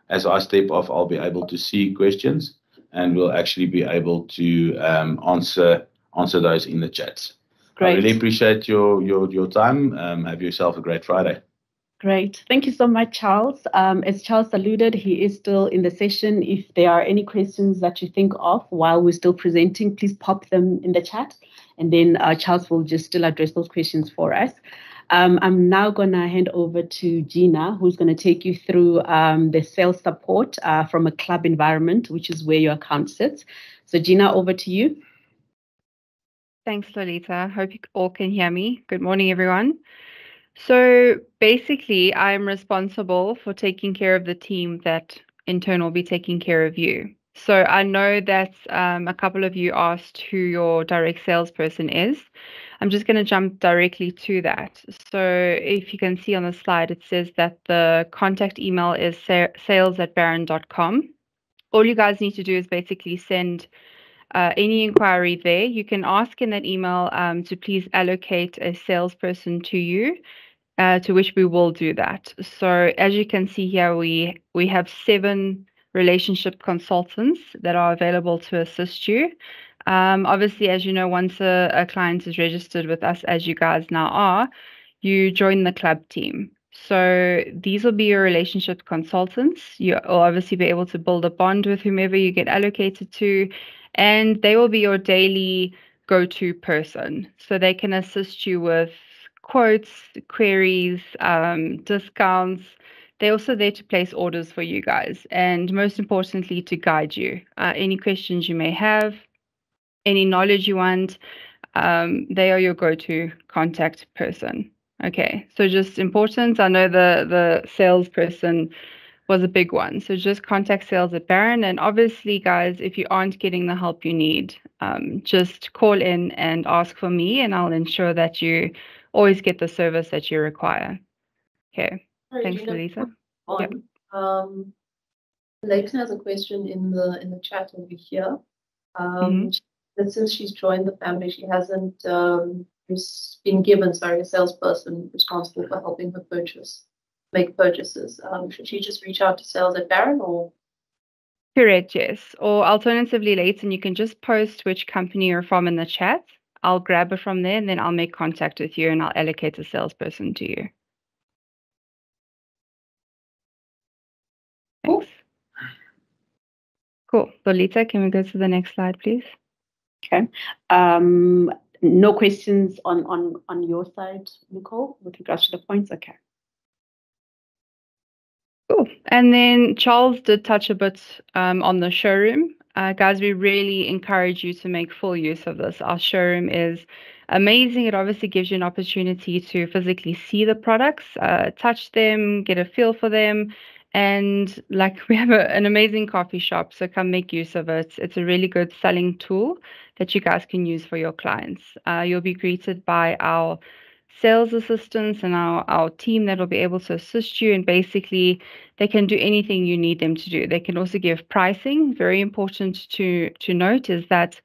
as I step off, I'll be able to see questions, and we'll actually be able to answer those in the chats. Great. I really appreciate your time. Have yourself a great Friday. Great. Thank you so much, Charles. As Charles alluded, he is still in the session. If there are any questions that you think of while we're still presenting, please pop them in the chat, and then Charles will just still address those questions for us. I'm now going to hand over to Gina, who's going to take you through the sales support from a club environment, which is where your account sits. So Gina, over to you. Thanks, Lolita. Hope you all can hear me. Good morning, everyone. So basically, I'm responsible for taking care of the team that in turn will be taking care of you. So I know that a couple of you asked who your direct salesperson is. I'm just going to jump directly to that. So if you can see on the slide, it says that the contact email is sales@barron.com. All you guys need to do is basically send any inquiry there. You can ask in that email to please allocate a salesperson to you, to which we will do that. So as you can see here, we have 7 relationship consultants that are available to assist you. Obviously, as you know, once a client is registered with us, as you guys now are, you join the club team. So these will be your relationship consultants. You'll obviously be able to build a bond with whomever you get allocated to, and they will be your daily go-to person. So they can assist you with quotes, queries, discounts, they're also there to place orders for you guys, and most importantly, to guide you. Any questions you may have, any knowledge you want, they are your go-to contact person. Okay, so just important. I know the salesperson was a big one. So just contact sales at Barron. And obviously, guys, if you aren't getting the help you need, just call in and ask for me, and I'll ensure that you always get the service that you require. Okay. Sorry, Thanks, Gina, Lisa. Yep. Leighton has a question in the chat over here. That since she's joined the family, she hasn't been given, a salesperson responsible for helping her make purchases. Should she just reach out to sales at Barron or? Correct, yes. Or alternatively, Leighton, you can just post which company you're from in the chat. I'll grab it from there, and then I'll make contact with you, and I'll allocate a salesperson to you. Thanks. Cool. Lolita, can we go to the next slide, please? Okay. No questions on your side, Nicole, with regards to the points? Okay. Cool. And then Charles did touch a bit on the showroom. Guys, we really encourage you to make full use of this. Our showroom is amazing. It obviously gives you an opportunity to physically see the products, touch them, get a feel for them. And like, we have an amazing coffee shop, so come make use of it. It's a really good selling tool that you guys can use for your clients. You'll be greeted by our sales assistants and our team that will be able to assist you, and basically they can do anything you need them to do. They can also give pricing. Very important to note is that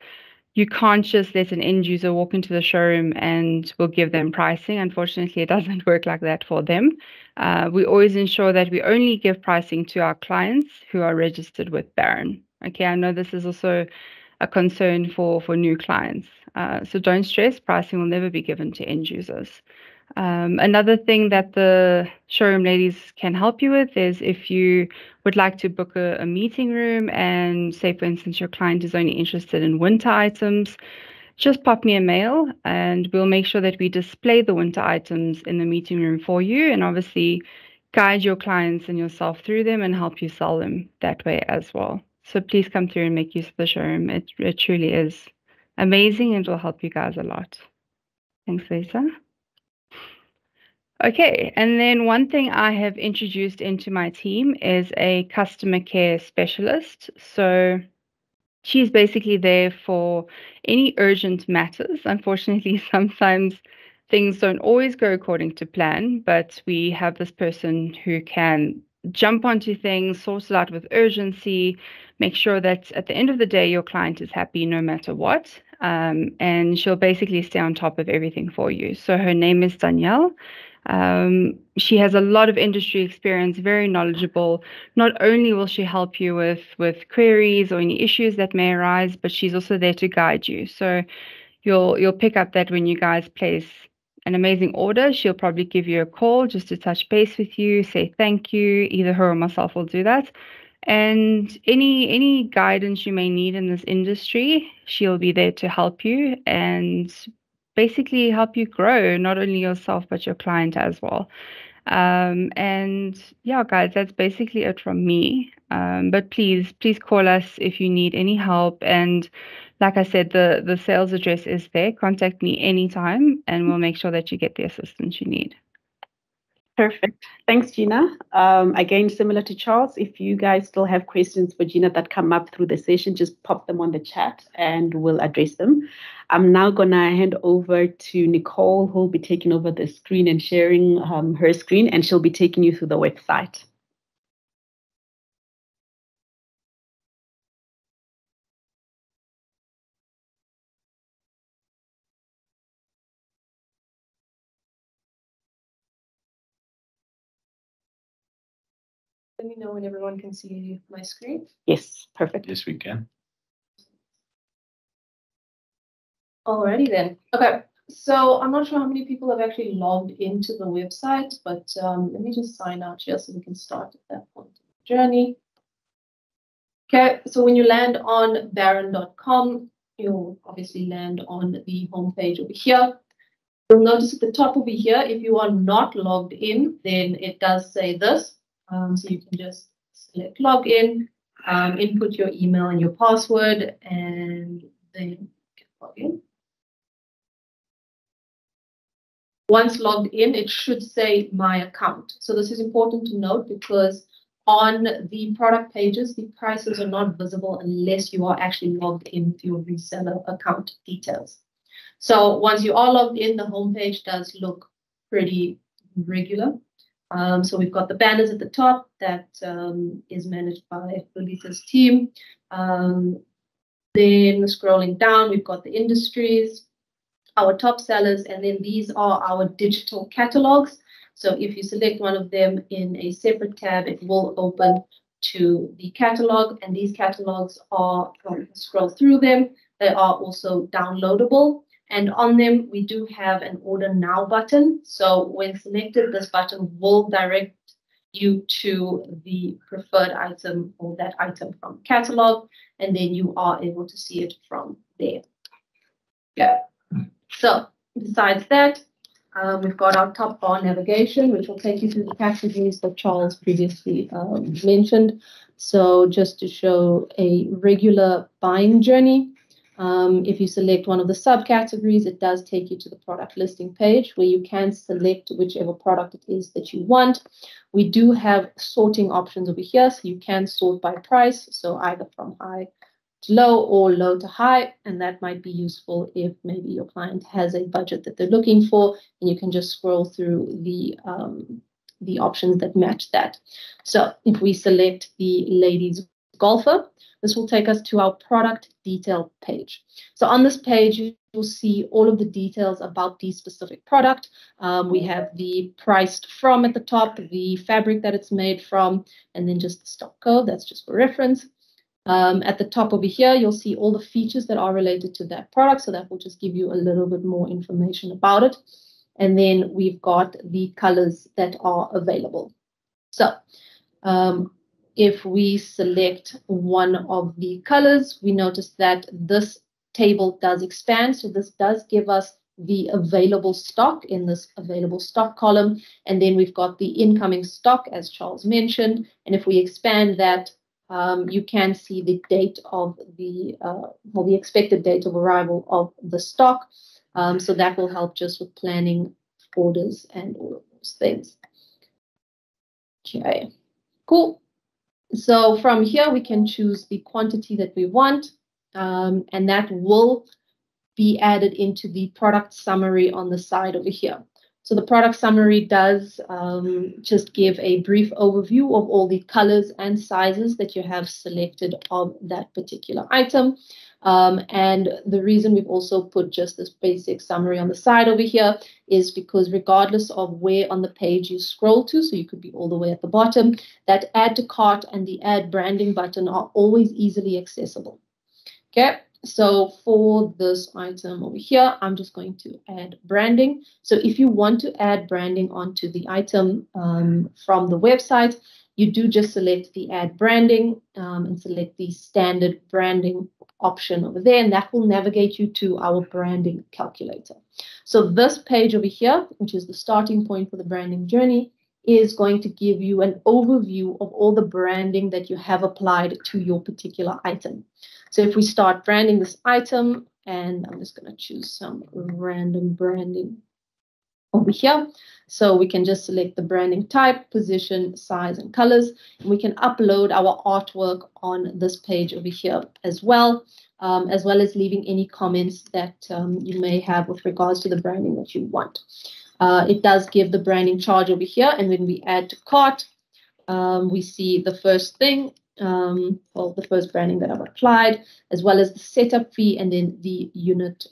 you can't just let an end user walk into the showroom and we'll give them pricing. Unfortunately, it doesn't work like that for them. We always ensure that we only give pricing to our clients who are registered with Barron. Okay, I know this is also a concern for new clients. So don't stress, pricing will never be given to end users. Another thing that the showroom ladies can help you with is if you would like to book a meeting room, and say, for instance, your client is only interested in winter items, just pop me a mail and we'll make sure that we display the winter items in the meeting room for you, and obviously guide your clients and yourself through them and help you sell them that way as well. So please come through and make use of the showroom. It truly is amazing and will help you guys a lot. Thanks, Lisa. Okay, and then one thing I have introduced into my team is a customer care specialist. So she's basically there for any urgent matters. Unfortunately, sometimes things don't always go according to plan, but we have this person who can jump onto things, sort it out with urgency, make sure that at the end of the day, your client is happy no matter what. And she'll basically stay on top of everything for you. So her name is Danielle. She has a lot of industry experience, very knowledgeable. Not only will she help you with queries or any issues that may arise, but she's also there to guide you. So you'll pick up that when you guys place an amazing order, she'll probably give you a call just to touch base with you, say thank you. Either her or myself will do that. And any guidance you may need in this industry, she'll be there to help you and basically help you grow, not only yourself, but your client as well. And yeah, guys, that's basically it from me. But please call us if you need any help. And like I said, the sales address is there. Contact me anytime and we'll make sure that you get the assistance you need. Perfect. Thanks, Gina. Again, similar to Charles, if you guys still have questions for Gina that come up through the session, just pop them on the chat and we'll address them. I'm now going to hand over to Nicole, who will be taking over the screen and sharing her screen, and she'll be taking you through the website. Let me know when everyone can see my screen. Yes, perfect. Yes, we can. Alrighty then. Okay, so I'm not sure how many people have actually logged into the website, but let me just sign out here so we can start at that point of the journey. Okay, so when you land on Barron.com, you'll obviously land on the homepage over here. You'll notice at the top over here, if you are not logged in, then it does say this. So you can just select login, input your email and your password, and then log in. Once logged in, it should say my account. So this is important to note because on the product pages, the prices are not visible unless you are actually logged in with your reseller account details. So once you are logged in, the homepage does look pretty regular. So we've got the banners at the top that is managed by Lolita's team. Then scrolling down, we've got the industries, our top sellers, and then these are our digital catalogs. So if you select one of them in a separate tab, it will open to the catalog, and these catalogs are, scroll through them, they are also downloadable. And on them, we do have an order now button. So when selected, this button will direct you to the preferred item or that item from catalog, and then you are able to see it from there. Yeah. So besides that, we've got our top bar navigation, which will take you through the categories that Charles previously mentioned. So just to show a regular buying journey, if you select one of the subcategories, it does take you to the product listing page where you can select whichever product it is that you want. We do have sorting options over here, so you can sort by price, so either from high to low or low to high, and that might be useful if maybe your client has a budget that they're looking for, and you can just scroll through the options that match that. So if we select the ladies golfer, this will take us to our product detail page. So on this page, you'll see all of the details about the specific product. We have the priced from at the top, the fabric that it's made from, and then just the stock code. That's just for reference. At the top over here, you'll see all the features that are related to that product. So that will just give you a little bit more information about it. And then we've got the colors that are available. So if we select one of the colors, we notice that this table does expand. So this does give us the available stock in this available stock column. And then we've got the incoming stock, as Charles mentioned. And if we expand that, you can see the date of the expected date of arrival of the stock. So that will help just with planning orders and all of those things. Okay, cool. So from here, we can choose the quantity that we want, and that will be added into the product summary on the side over here. So the product summary does just give a brief overview of all the colors and sizes that you have selected of that particular item. And the reason we've also put just this basic summary on the side over here is because regardless of where on the page you scroll to, so you could be all the way at the bottom, that add to cart and the add branding button are always easily accessible. Okay. So for this item over here, I'm just going to add branding. So if you want to add branding onto the item from the website, you do just select the add branding and select the standard branding option over there, and that will navigate you to our branding calculator. So this page over here, which is the starting point for the branding journey, is going to give you an overview of all the branding that you have applied to your particular item. So if we start branding this item, and I'm just going to choose some random branding over here. So we can just select the branding type, position, size, and colors. And we can upload our artwork on this page over here as well as leaving any comments that you may have with regards to the branding that you want. It does give the branding charge over here. And when we add to cart, we see the first thing, well, the first branding that I've applied, as well as the setup fee, and then the unit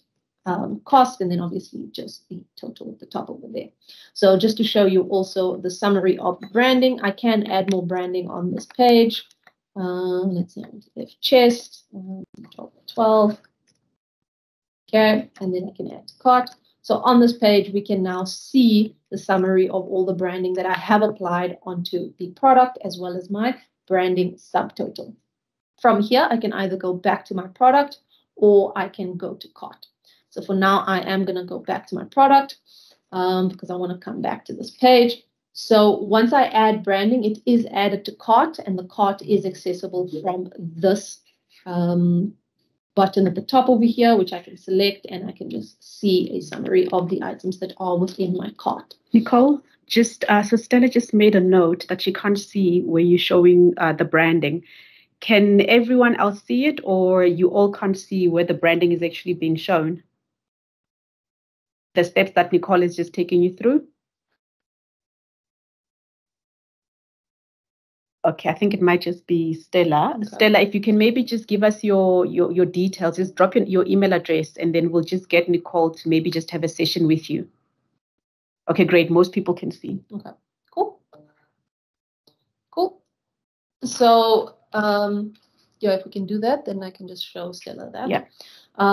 cost, and then obviously just the total at the top over there. So just to show you also the summary of branding, I can add more branding on this page. Let's say if chest, 12. Okay, and then I can add to cart. So on this page, we can now see the summary of all the branding that I have applied onto the product, as well as my branding subtotal. From here, I can either go back to my product or I can go to cart. So for now, I am going to go back to my product because I want to come back to this page. So once I add branding, it is added to cart, and the cart is accessible from this button at the top over here, which I can select, and I can just see a summary of the items that are within my cart. Nicole, just so Stella just made a note that she can't see where you're showing the branding. Can everyone else see it, or you all can't see where the branding is actually being shown? The steps that Nicole is just taking you through? Okay, I think it might just be Stella. Okay. Stella, if you can maybe just give us your details, just drop your email address, and then we'll just get Nicole to maybe just have a session with you. Okay, great. Most people can see. Okay, cool. Cool. So, yeah, if we can do that, then I can just show Stella that. Yeah.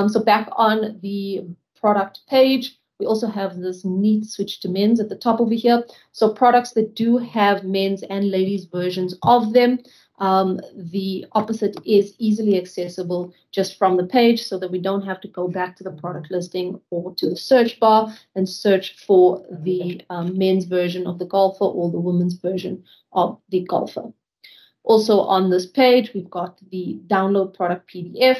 So back on the product page, we also have this neat switch to men's at the top over here. So products that do have men's and ladies versions of them, the opposite is easily accessible just from the page, so that we don't have to go back to the product listing or to the search bar and search for the men's version of the golfer or the women's version of the golfer. Also on this page, we've got the download product PDF.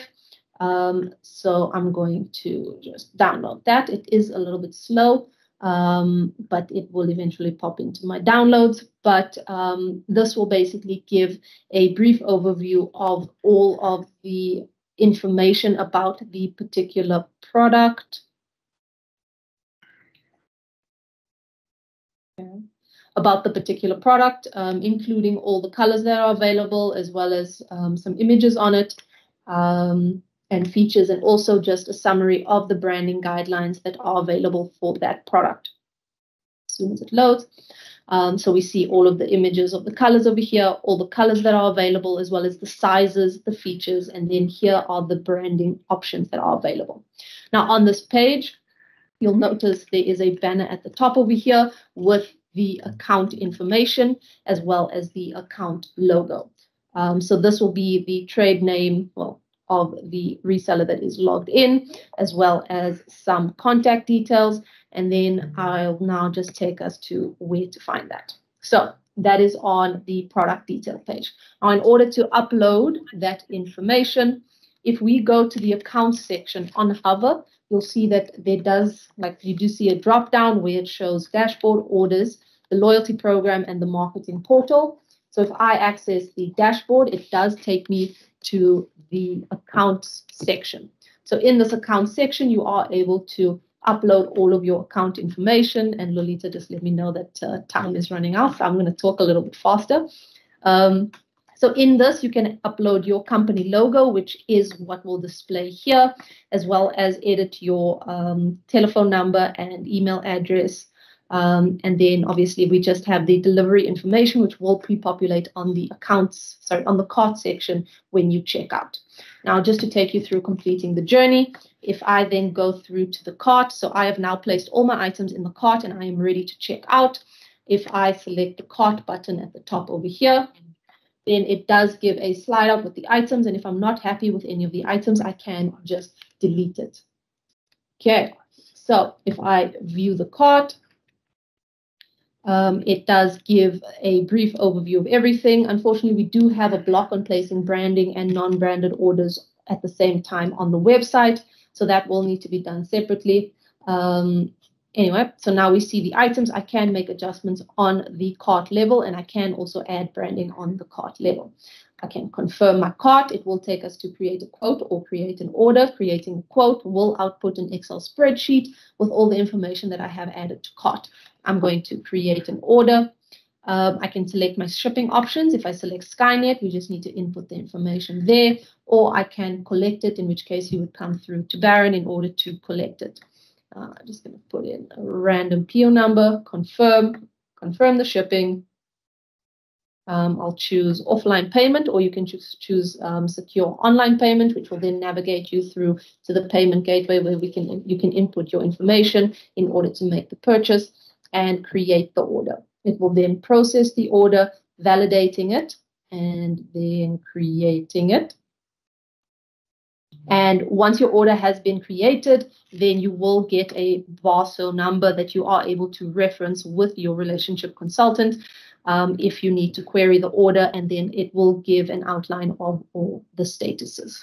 So I'm going to just download that. It is a little bit slow, but it will eventually pop into my downloads. But this will basically give a brief overview of all of the information about the particular product. About the particular product, including all the colors that are available, as well as some images on it. And features, and also just a summary of the branding guidelines that are available for that product as soon as it loads. So we see all of the images of the colors over here, all the colors that are available, as well as the sizes, the features, and then here are the branding options that are available. Now on this page, you'll notice there is a banner at the top over here with the account information as well as the account logo. So this will be the trade name, well, of the reseller that is logged in, as well as some contact details. And then I'll now just take us to where to find that. So that is on the product detail page. Now, in order to upload that information, if we go to the accounts section on Hover, you'll see that there does, like you do see a drop down where it shows dashboard, orders, the loyalty program, and the marketing portal. So if I access the dashboard, it does take me to the accounts section. So in this account section, you are able to upload all of your account information. And Lolita just let me know that time is running out, so I'm going to talk a little bit faster. So in this, you can upload your company logo, which is what will display here, as well as edit your telephone number and email address. And then obviously we just have the delivery information, which will pre-populate on the on the cart section when you check out. Now, just to take you through completing the journey, if I then go through to the cart, so I have now placed all my items in the cart and I am ready to check out. If I select the cart button at the top over here, then it does give a slide out with the items. And if I'm not happy with any of the items, I can just delete it. Okay, so if I view the cart, it does give a brief overview of everything. Unfortunately, we do have a block on placing branding and non-branded orders at the same time on the website, so that will need to be done separately. Anyway, so now we see the items. I can make adjustments on the cart level, and I can also add branding on the cart level. I can confirm my cart. It will take us to create a quote or create an order. Creating a quote will output an Excel spreadsheet with all the information that I have added to cart. I'm going to create an order. I can select my shipping options. If I select Skynet, we just need to input the information there, or I can collect it, in which case you would come through to Barron in order to collect it. I'm just going to put in a random PO number, confirm the shipping. I'll choose offline payment, or you can choose secure online payment, which will then navigate you through to the payment gateway where you can input your information in order to make the purchase and create the order. It will then process the order, validating it, and then creating it. And once your order has been created, then you will get a VASO number that you are able to reference with your relationship consultant if you need to query the order, and then it will give an outline of all the statuses.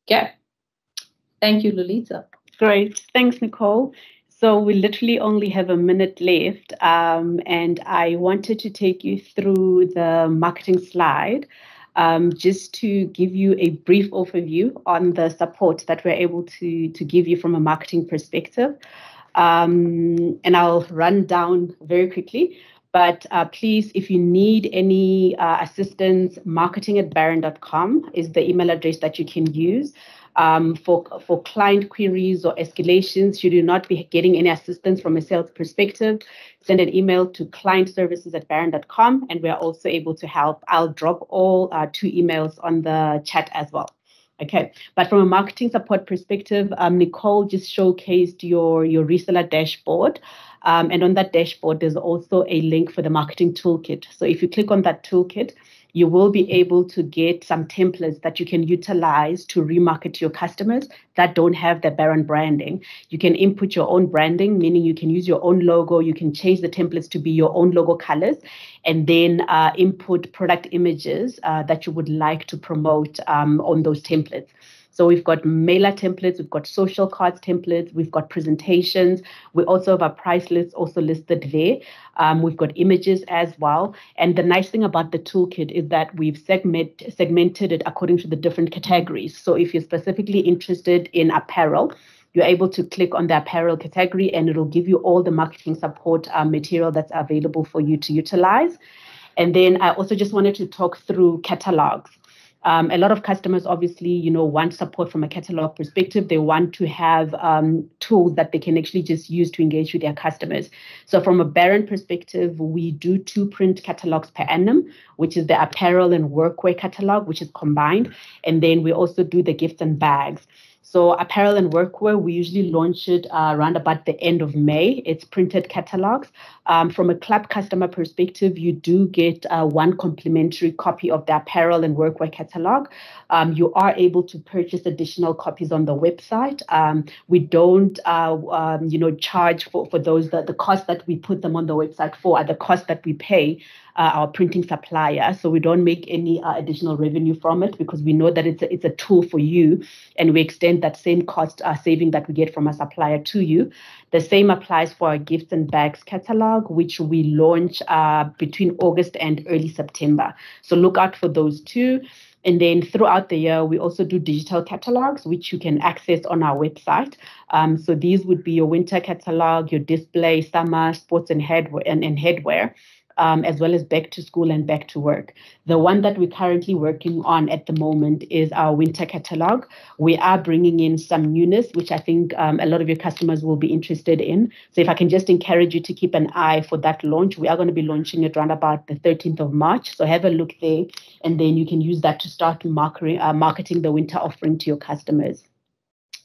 Okay. Thank you, Lolita. Great. Thanks, Nicole. So we literally only have a minute left, and I wanted to take you through the marketing slide. Just to give you a brief overview on the support that we're able to give you from a marketing perspective. And I'll run down very quickly, but please, if you need any assistance, marketing@barron.com is the email address that you can use. For client queries or escalations, should you not be getting any assistance from a sales perspective, send an email to clientservices@barron.com, and we're also able to help. I'll drop all 2 emails on the chat as well. Okay, but from a marketing support perspective, Nicole just showcased your reseller dashboard. And on that dashboard, there's also a link for the marketing toolkit. So if you click on that toolkit, you will be able to get some templates that you can utilize to remarket to your customers that don't have the Barron branding. You can input your own branding, meaning you can use your own logo. You can change the templates to be your own logo colors, and then input product images that you would like to promote on those templates. So we've got mailer templates, we've got social cards templates, we've got presentations. We also have our price list also listed there. We've got images as well. And the nice thing about the toolkit is that we've segmented it according to the different categories. So if you're specifically interested in apparel, you're able to click on the apparel category and it'll give you all the marketing support material that's available for you to utilize. And then I also just wanted to talk through catalogs. A lot of customers obviously, want support from a catalog perspective. They want to have tools that they can actually just use to engage with their customers. So from a Barron perspective, we do 2 print catalogs per annum, which is the apparel and workwear catalog, which is combined. And then we also do the gifts and bags. So apparel and workwear, we usually launch it around about the end of May. It's printed catalogs. From a club customer perspective, you do get 1 complimentary copy of the apparel and workwear catalog. You are able to purchase additional copies on the website. We don't, charge for those. The cost that we put them on the website for are the cost that we pay our printing supplier. So we don't make any additional revenue from it because we know that it's a tool for you, and we extend that same cost saving that we get from a supplier to you. The same applies for our gifts and bags catalog, which we launch between August and early September. So look out for those 2. And then throughout the year, we also do digital catalogs, which you can access on our website. So these would be your winter catalog, your display, summer, sports and headwear. As well as back to school and back to work. The one that we're currently working on at the moment is our winter catalog. We are bringing in some newness, which I think a lot of your customers will be interested in. So if I can just encourage you to keep an eye for that launch, we are going to be launching it around about the 13th of March. So have a look there, and then you can use that to start marketing the winter offering to your customers.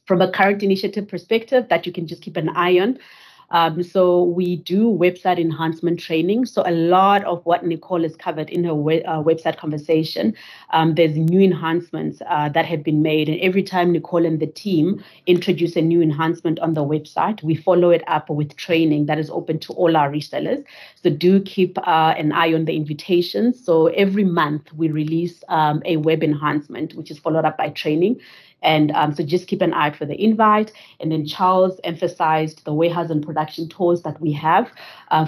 From a current initiative perspective that you can just keep an eye on, so we do website enhancement training. So a lot of what Nicole has covered in her website conversation, there's new enhancements that have been made. And every time Nicole and the team introduce a new enhancement on the website, we follow it up with training that is open to all our resellers. So do keep an eye on the invitations. So every month we release a web enhancement, which is followed up by training. And so just keep an eye out for the invite. And then Charles emphasized the warehouse and production tours that we have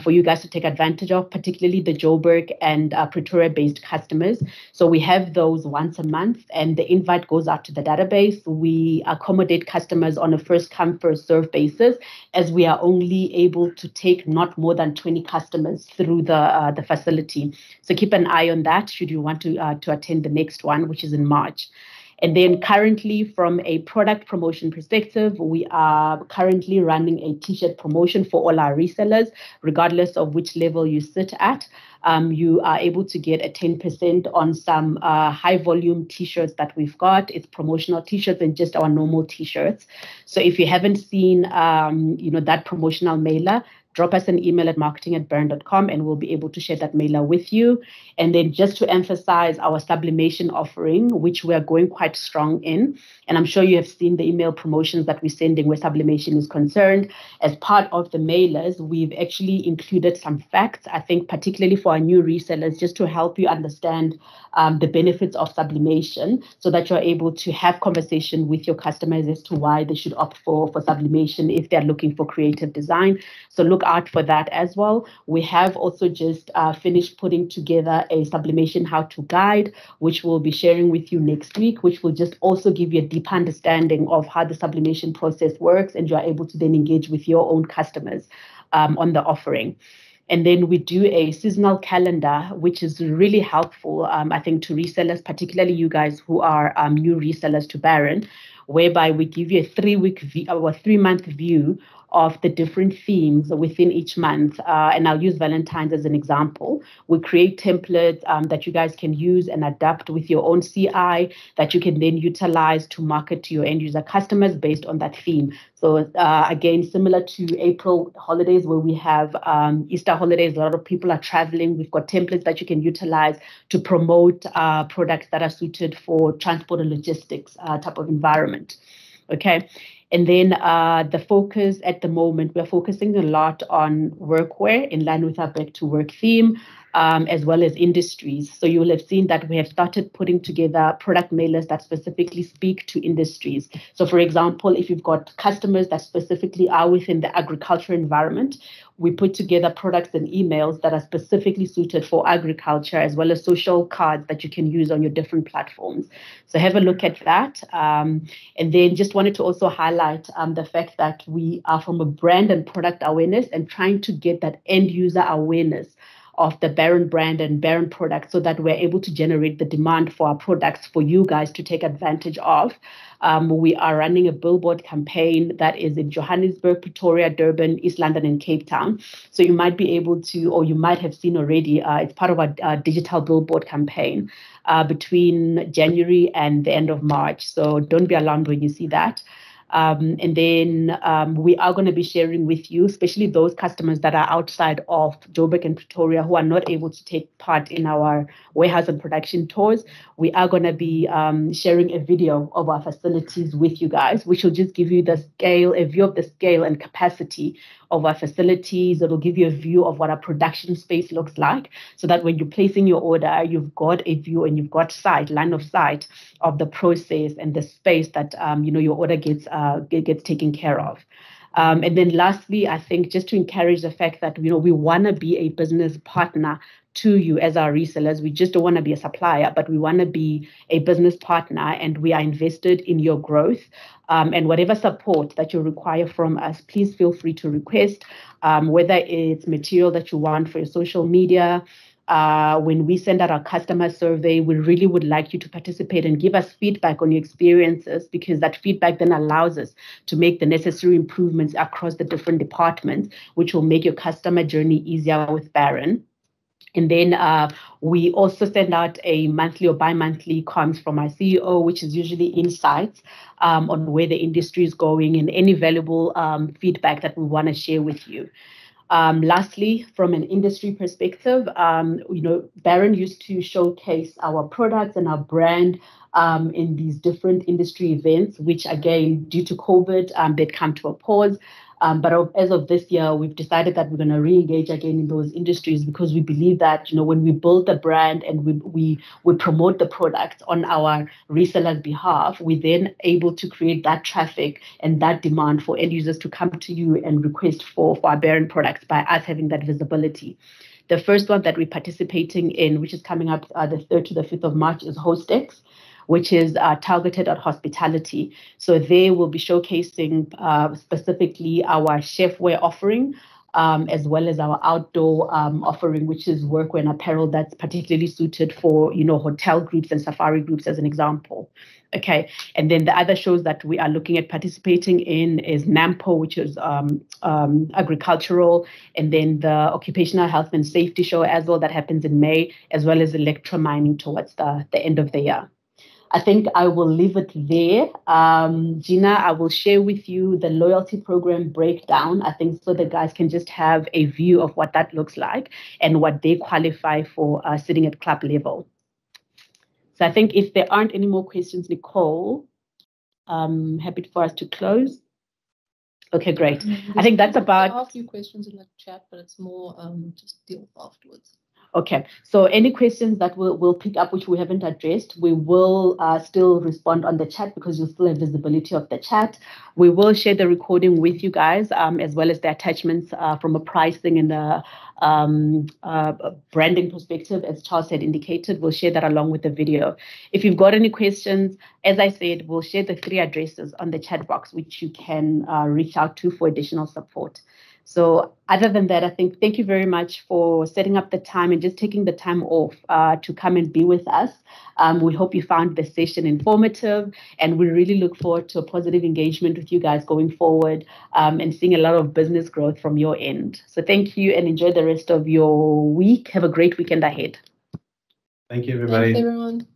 for you guys to take advantage of, particularly the Joburg and Pretoria-based customers. So we have those once a month, and the invite goes out to the database. We accommodate customers on a first-come, first-served basis, as we are only able to take not more than 20 customers through the facility. So keep an eye on that should you want to attend the next one, which is in March. And then currently, from a product promotion perspective, we are currently running a t-shirt promotion for all our resellers, regardless of which level you sit at. You are able to get a 10% on some high volume t-shirts that we've got. It's promotional t-shirts and just our normal t-shirts. So if you haven't seen, that promotional mailer, drop us an email at marketing@barron.com and we'll be able to share that mailer with you. And then just to emphasize our sublimation offering, which we are going quite strong in, and I'm sure you have seen the email promotions that we're sending where sublimation is concerned. As part of the mailers, we've actually included some facts, I think particularly for our new resellers, just to help you understand the benefits of sublimation so that you're able to have conversation with your customers as to why they should opt for sublimation if they're looking for creative design. So look out for that as well. We have also just finished putting together a sublimation how-to guide, which we'll be sharing with you next week, which will just also give you a deep understanding of how the sublimation process works, and you're able to then engage with your own customers on the offering. And then we do a seasonal calendar, which is really helpful, I think, to resellers, particularly you guys who are new resellers to Barron, whereby we give you a 3-month view of the different themes within each month. And I'll use Valentine's as an example. We create templates that you guys can use and adapt with your own CI that you can then utilize to market to your end user customers based on that theme. So again, similar to April holidays where we have Easter holidays, a lot of people are traveling. We've got templates that you can utilize to promote products that are suited for transport and logistics type of environment. Okay. And then the focus at the moment, we're focusing a lot on workwear in line with our back to work theme, as well as industries. So you will have seen that we have started putting together product mailers that specifically speak to industries. So for example, if you've got customers that specifically are within the agriculture environment, we put together products and emails that are specifically suited for agriculture, as well as social cards that you can use on your different platforms. So have a look at that. And then just wanted to also highlight the fact that we are from a brand and product awareness and trying to get that end user awareness of the Barron brand and Barron products so that we're able to generate the demand for our products for you guys to take advantage of. We are running a billboard campaign that is in Johannesburg, Pretoria, Durban, East London, and Cape Town. So you might be able to, or you might have seen already, it's part of our digital billboard campaign between January and the end of March. So don't be alarmed when you see that. And then we are going to be sharing with you, especially those customers that are outside of Joburg and Pretoria who are not able to take part in our warehouse and production tours. We are going to be sharing a video of our facilities with you guys, which will just give you the scale, a view of the scale and capacity of our facilities. It'll give you a view of what our production space looks like, so that when you're placing your order, you've got a view and you've got line of sight of the process and the space that your order gets taken care of. And then lastly, I think just to encourage the fact that we want to be a business partner to you as our resellers. We just don't want to be a supplier, but we want to be a business partner, and we are invested in your growth. And whatever support that you require from us, please feel free to request, whether it's material that you want for your social media. When we send out our customer survey, we really would like you to participate and give us feedback on your experiences, because that feedback then allows us to make the necessary improvements across the different departments, which will make your customer journey easier with Barron. And then we also send out a monthly or bi-monthly comms from our CEO, which is usually insights on where the industry is going and any valuable feedback that we want to share with you. Lastly, from an industry perspective, Barron used to showcase our products and our brand in these different industry events, which again, due to COVID, they'd come to a pause. But as of this year, we've decided that we're going to re-engage again in those industries, because we believe that when we build the brand and we promote the products on our resellers' behalf, we're then able to create that traffic and that demand for end users to come to you and request for our Barron products by us having that visibility. The first one that we're participating in, which is coming up the 3rd to the 5th of March, is HostX, which is targeted at hospitality. So they will be showcasing specifically our chefware offering, as well as our outdoor offering, which is workwear and apparel that's particularly suited for, hotel groups and safari groups, as an example. Okay, and then the other shows that we are looking at participating in is NAMPO, which is agricultural, and then the Occupational Health and Safety show as well, that happens in May, as well as electromining towards the end of the year. I think I will leave it there. Gina, I will share with you the loyalty program breakdown, I think, so the guys can just have a view of what that looks like and what they qualify for sitting at club level. So I think if there aren't any more questions, Nicole, I'm happy for us to close. Okay, great. I think that's about... There are a few questions in the chat, but it's more just deal afterwards. Okay, so any questions that we'll pick up which we haven't addressed, we will still respond on the chat because you'll still have visibility of the chat. We will share the recording with you guys as well as the attachments from a pricing and a branding perspective, as Charles had indicated. We'll share that along with the video. If you've got any questions, as I said, we'll share the 3 addresses on the chat box which you can reach out to for additional support. So other than that, I think thank you very much for setting up the time and just taking the time off to come and be with us. We hope you found the session informative, and we really look forward to a positive engagement with you guys going forward and seeing a lot of business growth from your end. So thank you and enjoy the rest of your week. Have a great weekend ahead. Thank you, everybody. Thanks, everyone.